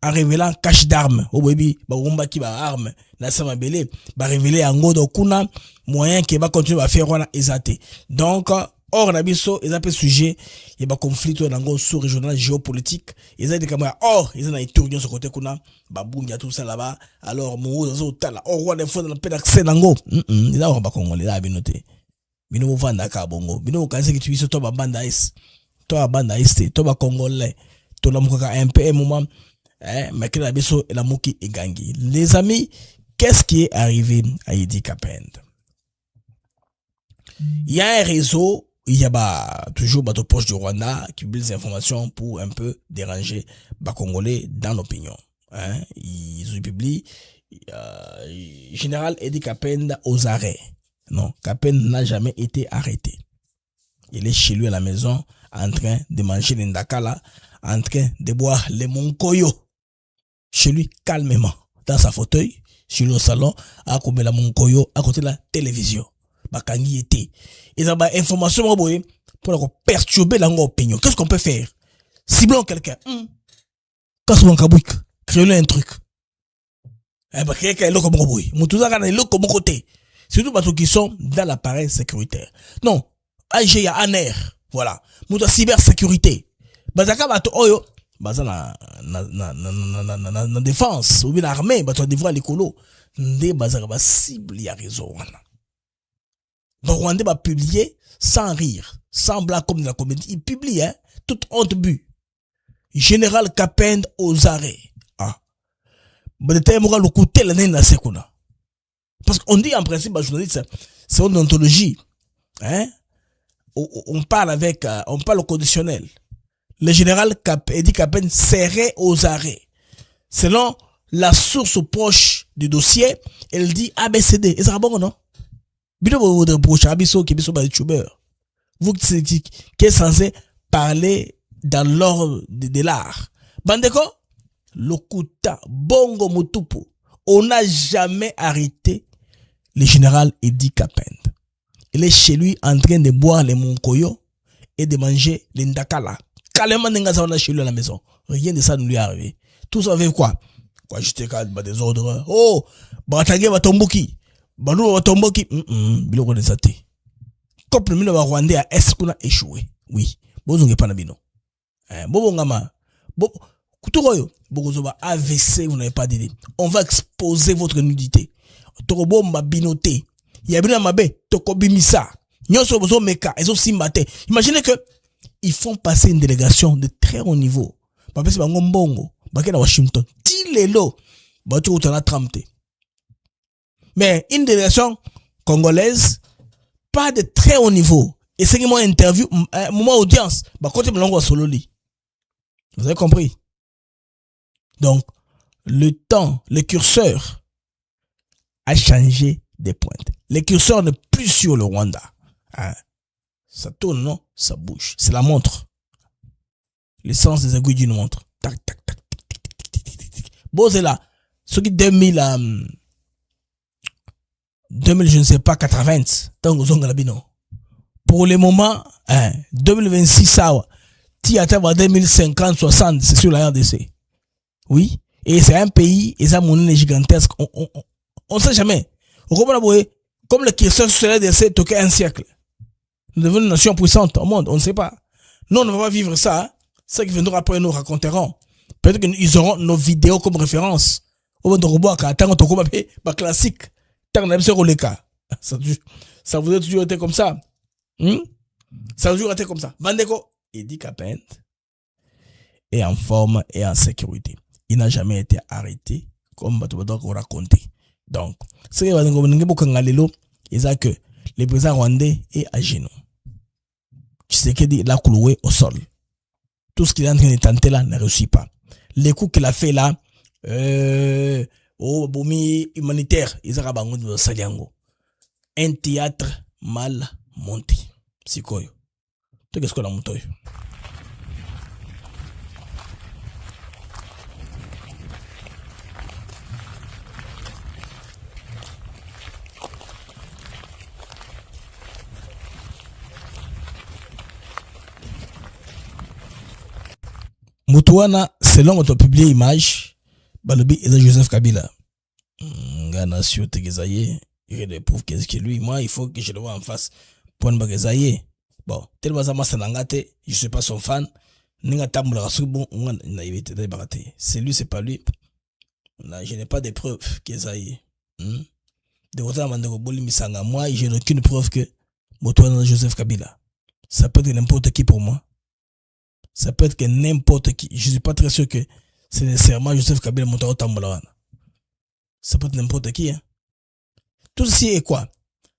En révélant cache d'armes au baby ba womba ki ba arme na sama belé ba révéler en godo kuna moyen qui va continuer à faire wana ezate donc or na biso ezapé sujet et ba conflit na ngo sous régional géopolitique ezate comme or ils na Ituri sur côté kuna ba bunga tout ça là-bas alors mo zo tala or roi des fonds na pe d'accès nango ils a ba congolais là binoté bino vanda ka bongo bino kanse ki tuiso to ba banda is to ba banda is to ba congolais to la mukaka un peu moment. Mais que la biso et la mouki est gangui. Les amis, qu'est-ce qui est arrivé à Idi Kapend? Il y a un réseau, il y a toujours bateau proche du Rwanda qui publie des informations pour un peu déranger les Congolais dans l'opinion. Ils publient Général Idi Kapend aux arrêts. Non, Kapend n'a jamais été arrêté. Il est chez lui à la maison en train de manger l'indakala, en train de boire les monkoyo. Chez lui, calmement, dans sa fauteuil, sur le salon, à côté de la monkoyo, à côté de la télévision. Bakangi était. Ils ont des informations pour perturber l'opinion. Qu'est-ce qu'on peut faire? Ciblons quelqu'un. Casse-moi un kabouik. Créons un truc. Créer quelqu'un comme Roboui. Moutouza gana l'autre comme côté. Surtout parce qu'ils sont dans l'appareil sécuritaire. Non. AG a ANER. Voilà. Moutouza cybersécurité. Bazaka bato oyo. Baza na défense. Ou bien l'armée. Bato devra l'écolo. Nde bazaka ba cible ya réseau. Donc Rwandais va publier sans rire. Sans blague comme de la comédie. Il publie, toute honte but. Général Kapend aux arrêts. Parce qu'on dit en principe, journaliste, c'est une ontologie. On parle avec, on parle au conditionnel. Le général Idi Kapend serait aux arrêts. Selon la source proche du dossier, elle dit ABCD. Et ça va bon, non? Vous qui êtes censé parler dans l'ordre de l'art. Bandeko? Lokuta, Bongo Mutupu, on n'a jamais arrêté le général Idi Kapend. Il est chez lui en train de boire les monkoyo et de manger les ndakala. Calmement, on a chez lui à la maison. Rien de ça ne lui est arrivé. Tout ça avec quoi? Quoi, j'étais calme, des ordres. Oh, Batagé va tomboki. Balou va tomboki. Bilo de sate. Comme le mille Rwandais a escuna échoué. Oui. Bozonge panabino. Bobongama. Kuturoyo, Bogozoba, AVC, vous n'avez pas d'idée. On va exposer votre nudité. Torobomba binoté. Yabina mabe, tokobimisa. Nyoso bozo meka, ezo simbate. Imaginez que, ils font passer une délégation de très haut niveau. Papé c'est bango mbongo. Baké na Washington. Tilelo. Bato utana tramte. Mais, une délégation congolaise, pas de très haut niveau. Et c'est moi interview, moment audience. Bah, côté mlongo sololi. Vous avez compris? Donc, le temps, le curseur a changé des pointes. Le curseur n'est plus sur le Rwanda. Ça tourne, non? Ça bouge. C'est la montre. L'essence des aiguilles d'une montre. Tac, tac, tac, tac, tac, tac, tac, tac. Bon, c'est là. Ce qui 2000 je ne sais pas, 80, tant que vous avez pour le moment, 2026, ça, tu atteins 2050, 60, c'est sur la RDC. Oui. Et c'est un pays, et ça, monnaie gigantesque. On ne sait jamais. Comme le question sur la RDC, toqué un siècle. Nous devenons une nation puissante au monde, on ne sait pas. Nous, on ne va pas vivre ça. Hein. Ceux qui viendront après nous raconteront. Peut-être qu'ils auront nos vidéos comme référence. Au moment de classique. Ça vous a toujours été comme ça. Ça a toujours été comme ça. Bandeko, Idi Kapent est en forme et en sécurité. Il n'a jamais été arrêté, comme vous raconté. Donc, ce qui va nous dire que le président rwandais est à genoux. Tshisekedi l'a cloué au sol. Tout ce qu'il est en train de tenter là ne réussit pas. Les coups qu'il a fait là, au bomi humanitaire, ils ont de Saliango. Un théâtre mal monté. C'est quoi? Qu'est-ce qu'on a monté? Moutouana, selon votre publié image, Balobi et Joseph Kabila. Ganasio Tegezaye, il y a des preuves qu'est-ce que lui, moi, il faut que je le vois en face. Point Bagazaye. Bon, tellement ça m'a salangate, je suis pas son fan. C'est lui, c'est pas lui. Là, je n'ai pas de preuves qu'Ezaye. De votre moi, je n'ai aucune preuve que Moutouana Joseph Kabila. Ça peut être n'importe qui pour moi. Ça peut être que n'importe qui. Je ne suis pas très sûr que c'est nécessairement Joseph Kabila Moutouana Tambolawana. Ça peut être n'importe qui. Hein. Tout ceci est quoi?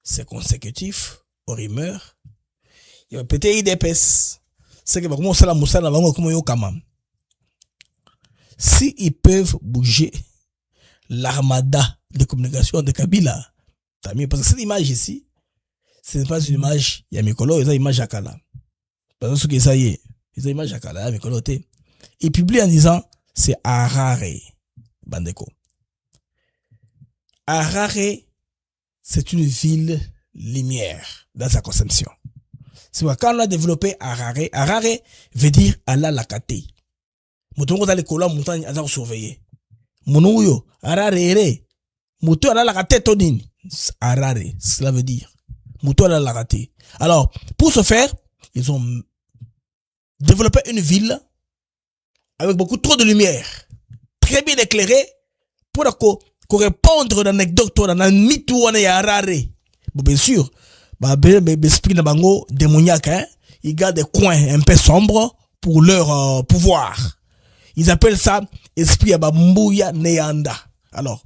C'est consécutif aux rumeurs. Il y a peut-être IDPS. C'est que comment ça la moussa la bango comme yo kamam. Si ils peuvent bouger l'armada de communication de Kabila, t'as mieux parce que cette image ici, ce n'est pas une image Yamikolo, c'est une image Akala. Parce que ça y est, c'est une image Akala Yamikolo te. Il publie en disant c'est Harare Bandeko. Harare, c'est une ville lumière dans sa conception. C'est pourquoi quand on a développé Harare, Harare veut dire Allah Lakate. Mouton dans les colons montagne à surveiller. Mounouyo, Harare ere. Mouton Allah Lakate tonine. Harare, cela veut dire. Mouton Allah Lakate. Alors, pour ce faire, ils ont développé une ville avec beaucoup trop de lumière, très bien éclairée, pour répondre dans l'anecdote, dans le mythe où on est à Harare. Bon, bien sûr, l'esprit de Bango démoniaque, hein, ils gardent des coins un peu sombres pour leur pouvoir. Ils appellent ça esprit Abambuya Neanda. Alors,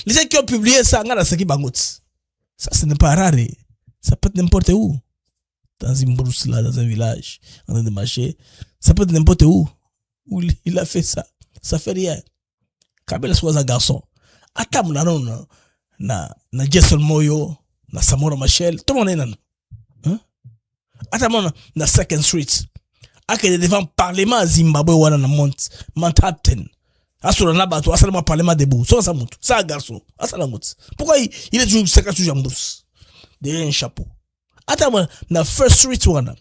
les gens qui ont publié ça, ça ce n'est pas rare. Ça peut être n'importe où. Dans une brousse là, dans un village, en train de marcher. Ça peut être n'importe où. Où il a fait ça. Ça fait rien. Kabila soit un garçon. Atam na Jason Moyo, na Samora Machel, tout le monde est nan. Hein? Atam na Second Street. Akede devant parlement Zimbabwe wana na Manhattan. Asura na bato, asala ma parlement debout. Ça monte. Ça garçon. Asala monte. Pourquoi il est toujours toujours en bourse? Derrière un chapeau. Atam na First Street wana.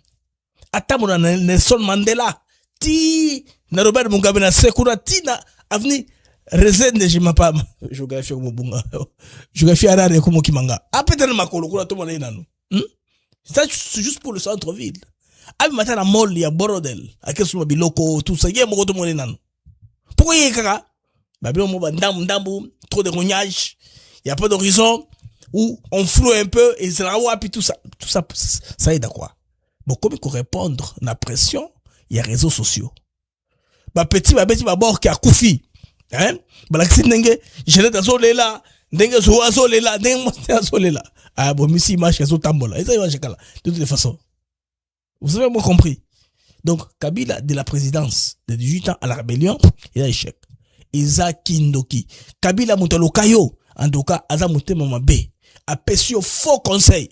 Atam na Nelson Mandela. Ti na Robert Mugabe na Sekura ti na avenue Rezende je m'appelle géographie comme bunga. Géographie Harare comme Kimanga. Apetana makolo kula to mona nanu. C'est juste pour le centre ville. Abi matana mall ya Borodel, akesu biloko tout ça, yemo to mona nanu. Pourquoi y kaka? Ba bilo mo ndambu, trop de rognage, il y a pas d'horizon où on floue un peu et c'est là puis tout ça ça aide à quoi? Bon comme il faut répondre à la pression, il y a réseaux sociaux. Ba petit bord qui a koufi. Hein? Balakisi ndenge jeune azolela ndenge zo azolela ndenge azolela ah bon misi image azo tambola et ça image kala de toutes les façons vous avez bien compris. Donc Kabila de la présidence de 18 ans à la rébellion il a échec. Isaac Kindoki Kabila mutalo kayo en tout cas aza mutema mabe a pesio faux conseil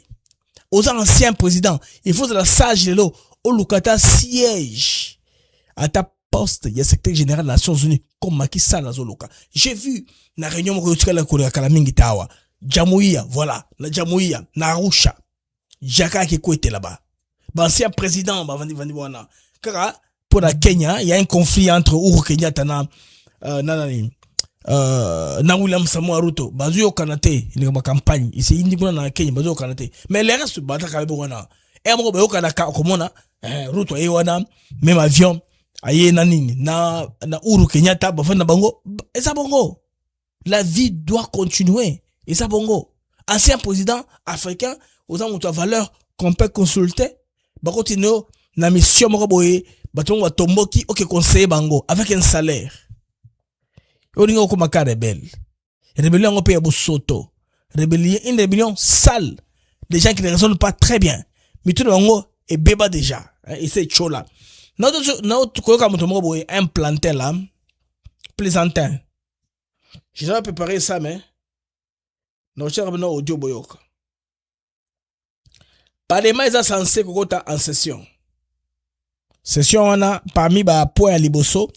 aux anciens présidents il faut de la sage de l'eau au Lukata siège à ta poste, il y a secrétaire général des Nations Unies comme Macky Sall azoloka. J'ai vu na réunion ko la Korea kala mingi tawa. Jamouia, voilà, na Jamouia, na Arusha. Jaka qui était là-bas. Ancien président, vandi wana. Car pour la Kenya, il y a un conflit entre Uhuru Kenyatta na William Samoei Ruto. Bazuyo kanate, il y a une campagne. Ici, il y a une Kenya, bazuyo kanate. Mais les restes, bata kabe wana. Et moi, bayo kanaka komona, Ruto e wana, même avion, aye nanini, na Uhuru Kenyatta, bafana bango, et ça bongo. La vie doit continuer. Et ça bongo. Ancien président africain, aux gens de valeur qu'on peut consulter, bah continuer na mission mokoboye, bah ton wa tomboki, ok conseiller bango avec un salaire. On dit qu'on m'a rebelle. Rébellion on paye à soto. Rébellion, une rébellion sale. Des gens qui ne raisonnent pas très bien. Mais tout le monde est béba déjà. Et c'est chola. Notre quoi comme ton mokoboye implanté là, plaisantin. J'ai déjà préparé ça mais. Non, cher Abno audio boyoka. Parlement est censé kokota en session. Session on a parmi ba point à liboso.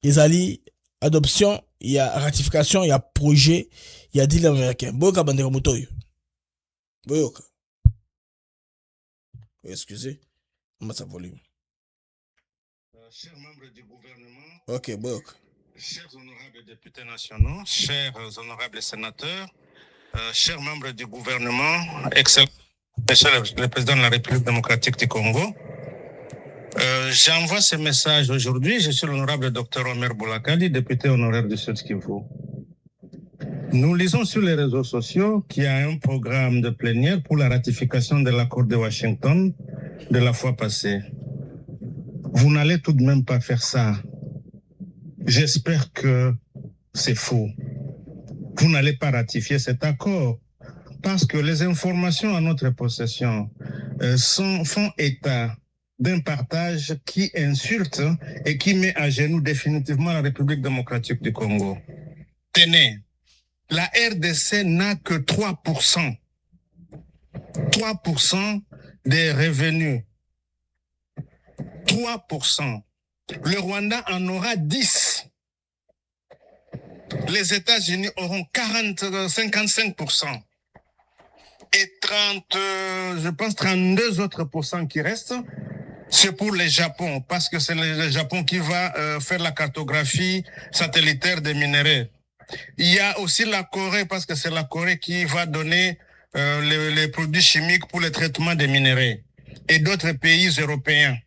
Ezali adoption, il y a ratification, il y a projet, il y a deal américain. Boyoka bandera mutoyo. Boyoka. Excusez. On sa volume. Chers membres du gouvernement. Ok, boyoka. Chers honorables députés nationaux, chers honorables sénateurs, chers membres du gouvernement, excellent Monsieur le Président de la République démocratique du Congo, j'envoie ce message aujourd'hui. Je suis l'honorable Dr Omer Boulakali, député honoraire du Sud Kivu. Nous lisons sur les réseaux sociaux qu'il y a un programme de plénière pour la ratification de l'accord de Washington de la fois passée. Vous n'allez tout de même pas faire ça. J'espère que c'est faux. Vous n'allez pas ratifier cet accord parce que les informations en notre possession font état d'un partage qui insulte et qui met à genoux définitivement la République démocratique du Congo. Tenez, la RDC n'a que 3%. 3% des revenus. 3%. Le Rwanda en aura 10%. Les États-Unis auront 55%. Et 32 autres pourcents qui restent, c'est pour le Japon, parce que c'est le Japon qui va faire la cartographie satellitaire des minéraux. Il y a aussi la Corée, parce que c'est la Corée qui va donner les produits chimiques pour le traitement des minéraux. Et d'autres pays européens.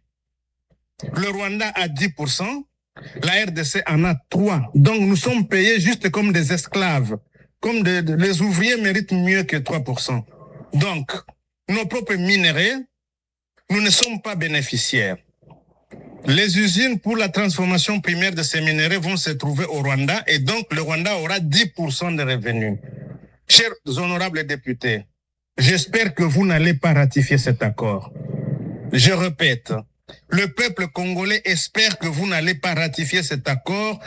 Le Rwanda a 10%, la RDC en a 3%. Donc nous sommes payés juste comme des esclaves. Comme les ouvriers méritent mieux que 3%. Donc, nos propres minéraux, nous ne sommes pas bénéficiaires. Les usines pour la transformation primaire de ces minéraux vont se trouver au Rwanda et donc le Rwanda aura 10% de revenus. Chers honorables députés, j'espère que vous n'allez pas ratifier cet accord. Je répète, le peuple congolais espère que vous n'allez pas ratifier cet accord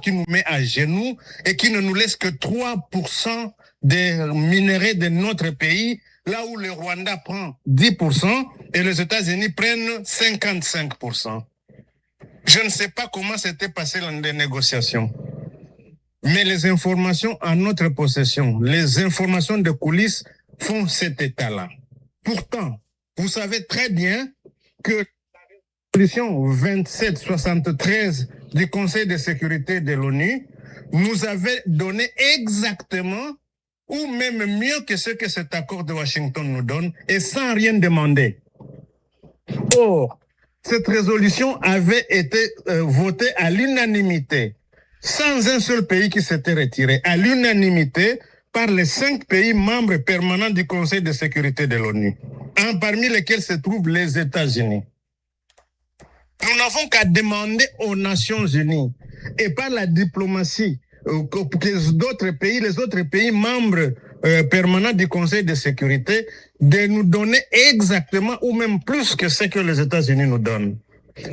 qui nous met à genoux et qui ne nous laisse que 3% des minéraux de notre pays, là où le Rwanda prend 10% et les États-Unis prennent 55%. Je ne sais pas comment s'était passé les négociations, mais les informations en notre possession, les informations de coulisses font cet état-là. Pourtant, vous savez très bien que la résolution 2773 du Conseil de sécurité de l'ONU nous avait donné exactement ou même mieux que ce que cet accord de Washington nous donne et sans rien demander. Or, cette résolution avait été votée à l'unanimité, sans un seul pays qui s'était retiré, à l'unanimité par les 5 pays membres permanents du Conseil de sécurité de l'ONU, parmi lesquels se trouvent les États-Unis. Nous n'avons qu'à demander aux Nations Unies et par la diplomatie que d'autres pays, les autres pays membres permanents du Conseil de sécurité, de nous donner exactement ou même plus que ce que les États-Unis nous donnent.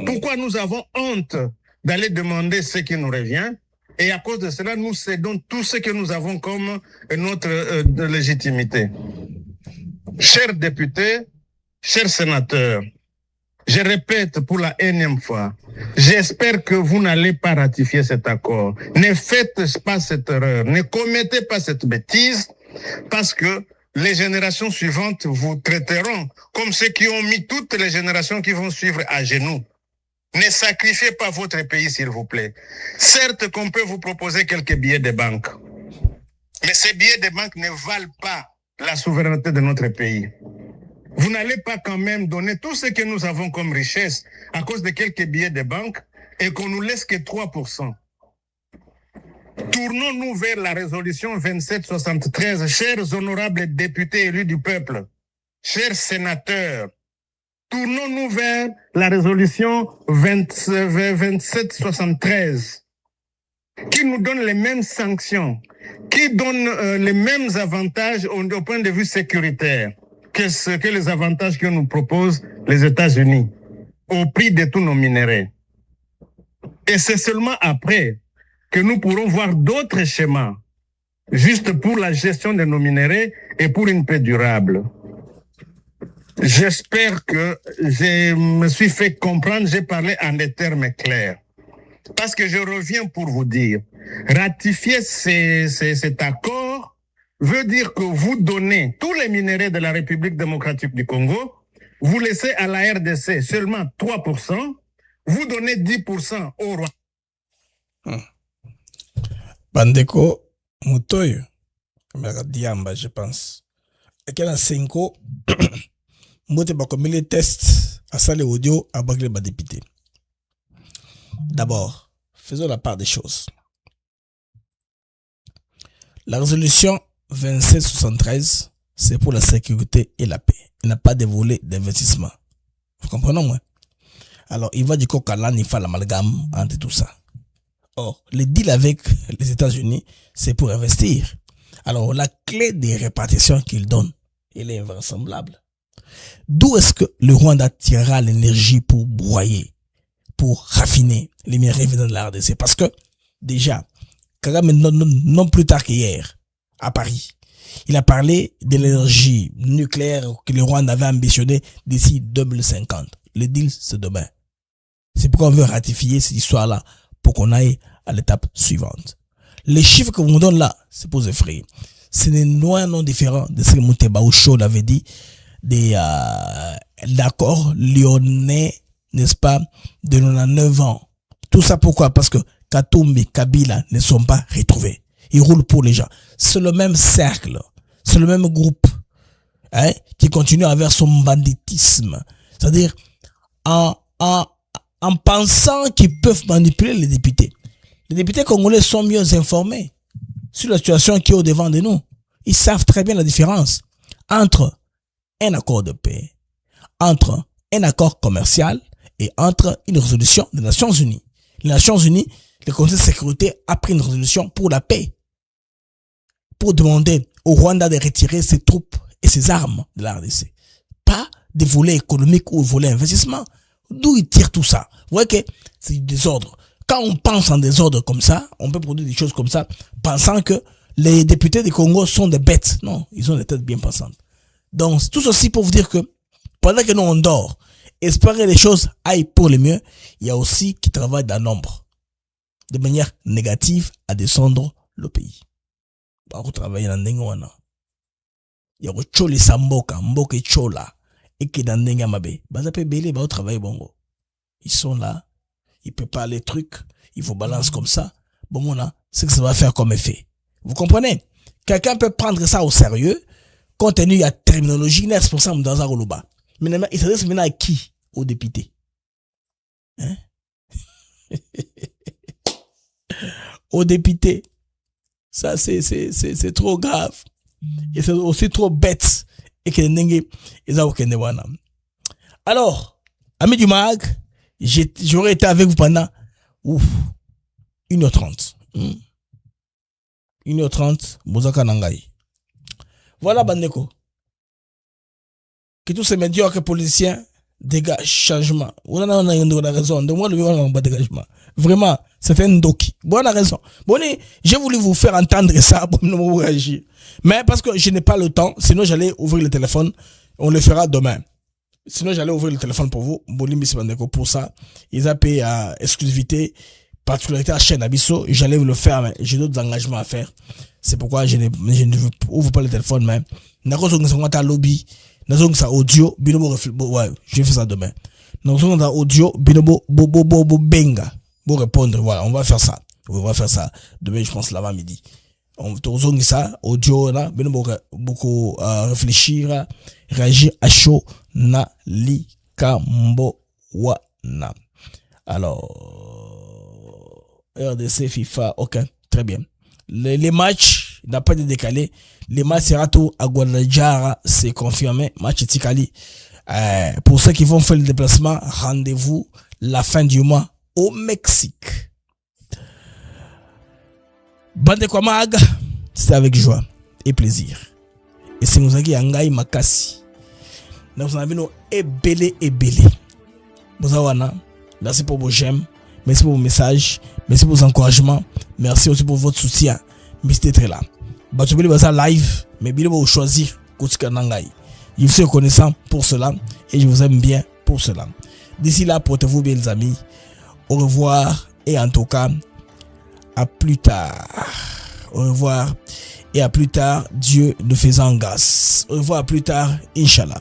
Pourquoi nous avons honte d'aller demander ce qui nous revient? Et à cause de cela, nous cédons tout ce que nous avons comme notre légitimité. Chers députés, chers sénateurs, Je répète pour la énième fois, j'espère que vous n'allez pas ratifier cet accord. Ne faites pas cette erreur, ne commettez pas cette bêtise, parce que les générations suivantes vous traiteront comme ceux qui ont mis toutes les générations qui vont suivre à genoux. Ne sacrifiez pas votre pays, s'il vous plaît. Certes qu'on peut vous proposer quelques billets de banque, mais ces billets de banque ne valent pas la souveraineté de notre pays. Vous n'allez pas quand même donner tout ce que nous avons comme richesse à cause de quelques billets de banque et qu'on nous laisse que 3%. Tournons-nous vers la résolution 2773, chers honorables députés élus du peuple, chers sénateurs. Tournons-nous vers la résolution 2773 qui nous donne les mêmes sanctions, qui donne les mêmes avantages au point de vue sécuritaire que les avantages que nous proposent les États-Unis au prix de tous nos minéraux. Et c'est seulement après que nous pourrons voir d'autres schémas juste pour la gestion de nos minéraux et pour une paix durable. J'espère que je me suis fait comprendre, j'ai parlé en des termes clairs. Parce que je reviens pour vous dire, ratifier cet accord veut dire que vous donnez tous les minéraux de la République démocratique du Congo, vous laissez à la RDC seulement 3%, vous donnez 10% au Rwanda. Bandeko, Mutoyo, Diamba, je pense. Et qu'il y a 5 ans, Mbote ba comme les tests à ça les audio à bagler ba député. D'abord, faisons la part des choses. La résolution 2773, c'est pour la sécurité et la paix. Il n'a pas de volet d'investissement. Vous comprenez, moi? Alors, il va du coq à l'âne, il fait l'amalgame entre tout ça. Or, le deal avec les États-Unis, c'est pour investir. Alors, la clé des répartitions qu'il donne, elle est invraisemblable. D'où est-ce que le Rwanda tirera l'énergie pour broyer, pour raffiner les minéraux venant de la RDC? Parce que, déjà, Kagame, non plus tard qu'hier, à Paris, il a parlé de l'énergie nucléaire que le Rwanda avait ambitionné d'ici 2050. Le deal, c'est demain. C'est pourquoi on veut ratifier cette histoire-là pour qu'on aille à l'étape suivante. Les chiffres que vous donne là, c'est pour vous effrayer. Ce n'est loin non différent de ce que Mouteba Oucho l'avait dit des l'accord lyonnais, n'est-ce pas, de 99 ans. Tout ça pourquoi? Parce que Katumbi, Kabila ne sont pas retrouvés. Ils roulent pour les gens. C'est le même cercle, c'est le même groupe, hein, qui continue avec son banditisme. C'est-à-dire, en pensant qu'ils peuvent manipuler les députés. Les députés congolais sont mieux informés sur la situation qui est au devant de nous. Ils savent très bien la différence entre un accord de paix, entre un accord commercial et entre une résolution des Nations Unies. Les Nations Unies, le Conseil de sécurité a pris une résolution pour la paix, pour demander au Rwanda de retirer ses troupes et ses armes de la RDC. Pas des volets économiques ou volets investissement. D'où ils tirent tout ça? Vous voyez que c'est du désordre. Quand on pense en désordre comme ça, on peut produire des choses comme ça, pensant que les députés du Congo sont des bêtes. Non, ils ont des têtes bien pensantes. Donc, tout ceci pour vous dire que pendant que nous on dort, espérer les choses aillent pour le mieux, il y a aussi qui travaillent dans l'ombre, de manière négative à descendre le pays. Bah, vous travaillez dans Nengoana. Il y a Choli Samboka, Mboke Chola, et qui dans Nengamabe. Bah, ça peut belé, bah, vous travaillez bongo. Ils sont là, ils préparent les trucs, il faut balance comme ça. Bon, mon c'est que ça va faire comme effet. Vous comprenez? Quelqu'un peut prendre ça au sérieux, compte tenu de la terminologie, il est responsable dans un roloba. Mais il s'adresse maintenant à qui? Aux députés. Hein? Aux députés. Ça, c'est trop grave. Et c'est aussi trop bête. Et que les ils ont aucun débat. Alors, amis du mag, j'aurais été avec vous pendant 1h30. 1h30, Mozaka Nangai. Voilà, Bandeko. Que tous ces médiocres politiciens dégagent changement. On a raison. De moi, on n'a pas de dégagement. Vraiment, c'est un doki. Bon, on a raison. Bon, j'ai voulu vous faire entendre ça pour nous réagir. Mais parce que je n'ai pas le temps, sinon j'allais ouvrir le téléphone. On le fera demain. Sinon, j'allais ouvrir le téléphone pour vous. Pour ça, ils ont payé exclusivité, particularité à chaîne Abisso. J'allais le faire, mais j'ai d'autres engagements à faire. C'est pourquoi je ne ouvre pas le téléphone, mais lobby, audio, ouais, je vais faire ça demain. Audio, benga. Pour répondre, voilà, on va faire ça. On va faire ça demain, je pense, là-bas midi. On va ça, audio, là, beaucoup réfléchir, réagir à chaud, na likambo wana. Alors, RDC, FIFA, ok, très bien. Les matchs, n'a pas de décalé. Les matchs sera tout à Guadalajara, c'est confirmé. Match Tikali. Pour ceux qui vont faire le déplacement, rendez-vous la fin du mois au Mexique. Bande kwa Maga, c'est avec joie et plaisir. Et c'est nous qui Angai Makasi. Nous avons ébélé. Merci pour vos j'aime, merci pour vos messages, merci pour vos encouragements, merci aussi pour votre soutien. Merci d'être là. Batubili Baza live, mais bien vous choisir Kotika Nangai. Je suis reconnaissant pour cela et je vous aime bien pour cela. D'ici là, portez-vous bien les amis. Au revoir et en tout cas, à plus tard. Au revoir et à plus tard, Dieu nous faisant grâce. Au revoir, à plus tard, Inch'Allah.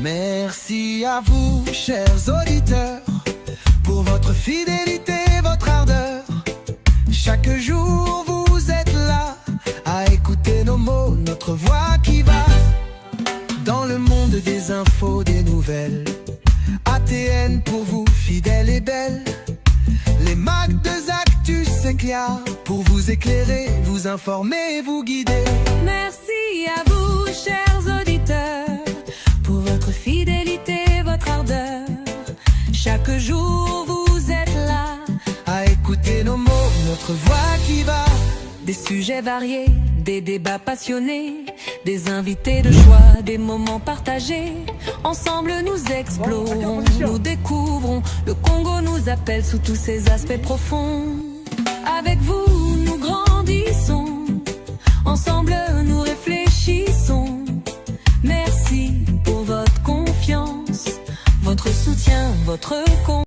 Merci à vous, chers auditeurs, pour votre fidélité, votre ardeur. Chaque jour vous êtes là à écouter nos mots, notre voix qui va dans le monde des infos, des nouvelles. ATN pour vous, fidèle et belle. Les Mac de Actus s'éclairent pour vous éclairer, vous informer, vous guider. Merci à vous, chers auditeurs, pour votre fidélité, votre ardeur. Chaque jour vous êtes là à écouter nos mots, notre voix qui va. Des sujets variés, des débats passionnés, des invités de choix, des moments partagés. Ensemble nous explorons, nous découvrons. Le Congo nous appelle sous tous ses aspects profonds. Avec vous nous grandissons, ensemble nous réfléchissons. Merci pour votre confiance, votre soutien, votre confiance.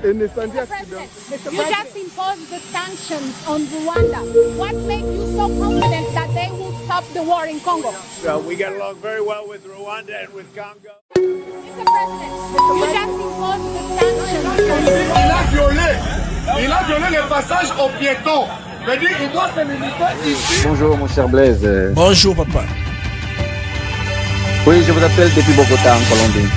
Mr. President, you just imposed the sanctions on Rwanda. What makes you so confident that they will stop the war in Congo? So we get along very well with Rwanda and with Congo. Mr. President, you just imposed the sanctions on Rwanda. Il a violé le passage aux piétons. Mais il doit se limiter ici. Bonjour mon cher Blaise. Bonjour papa. Oui, je vous appelle depuis Bogota en Colombie.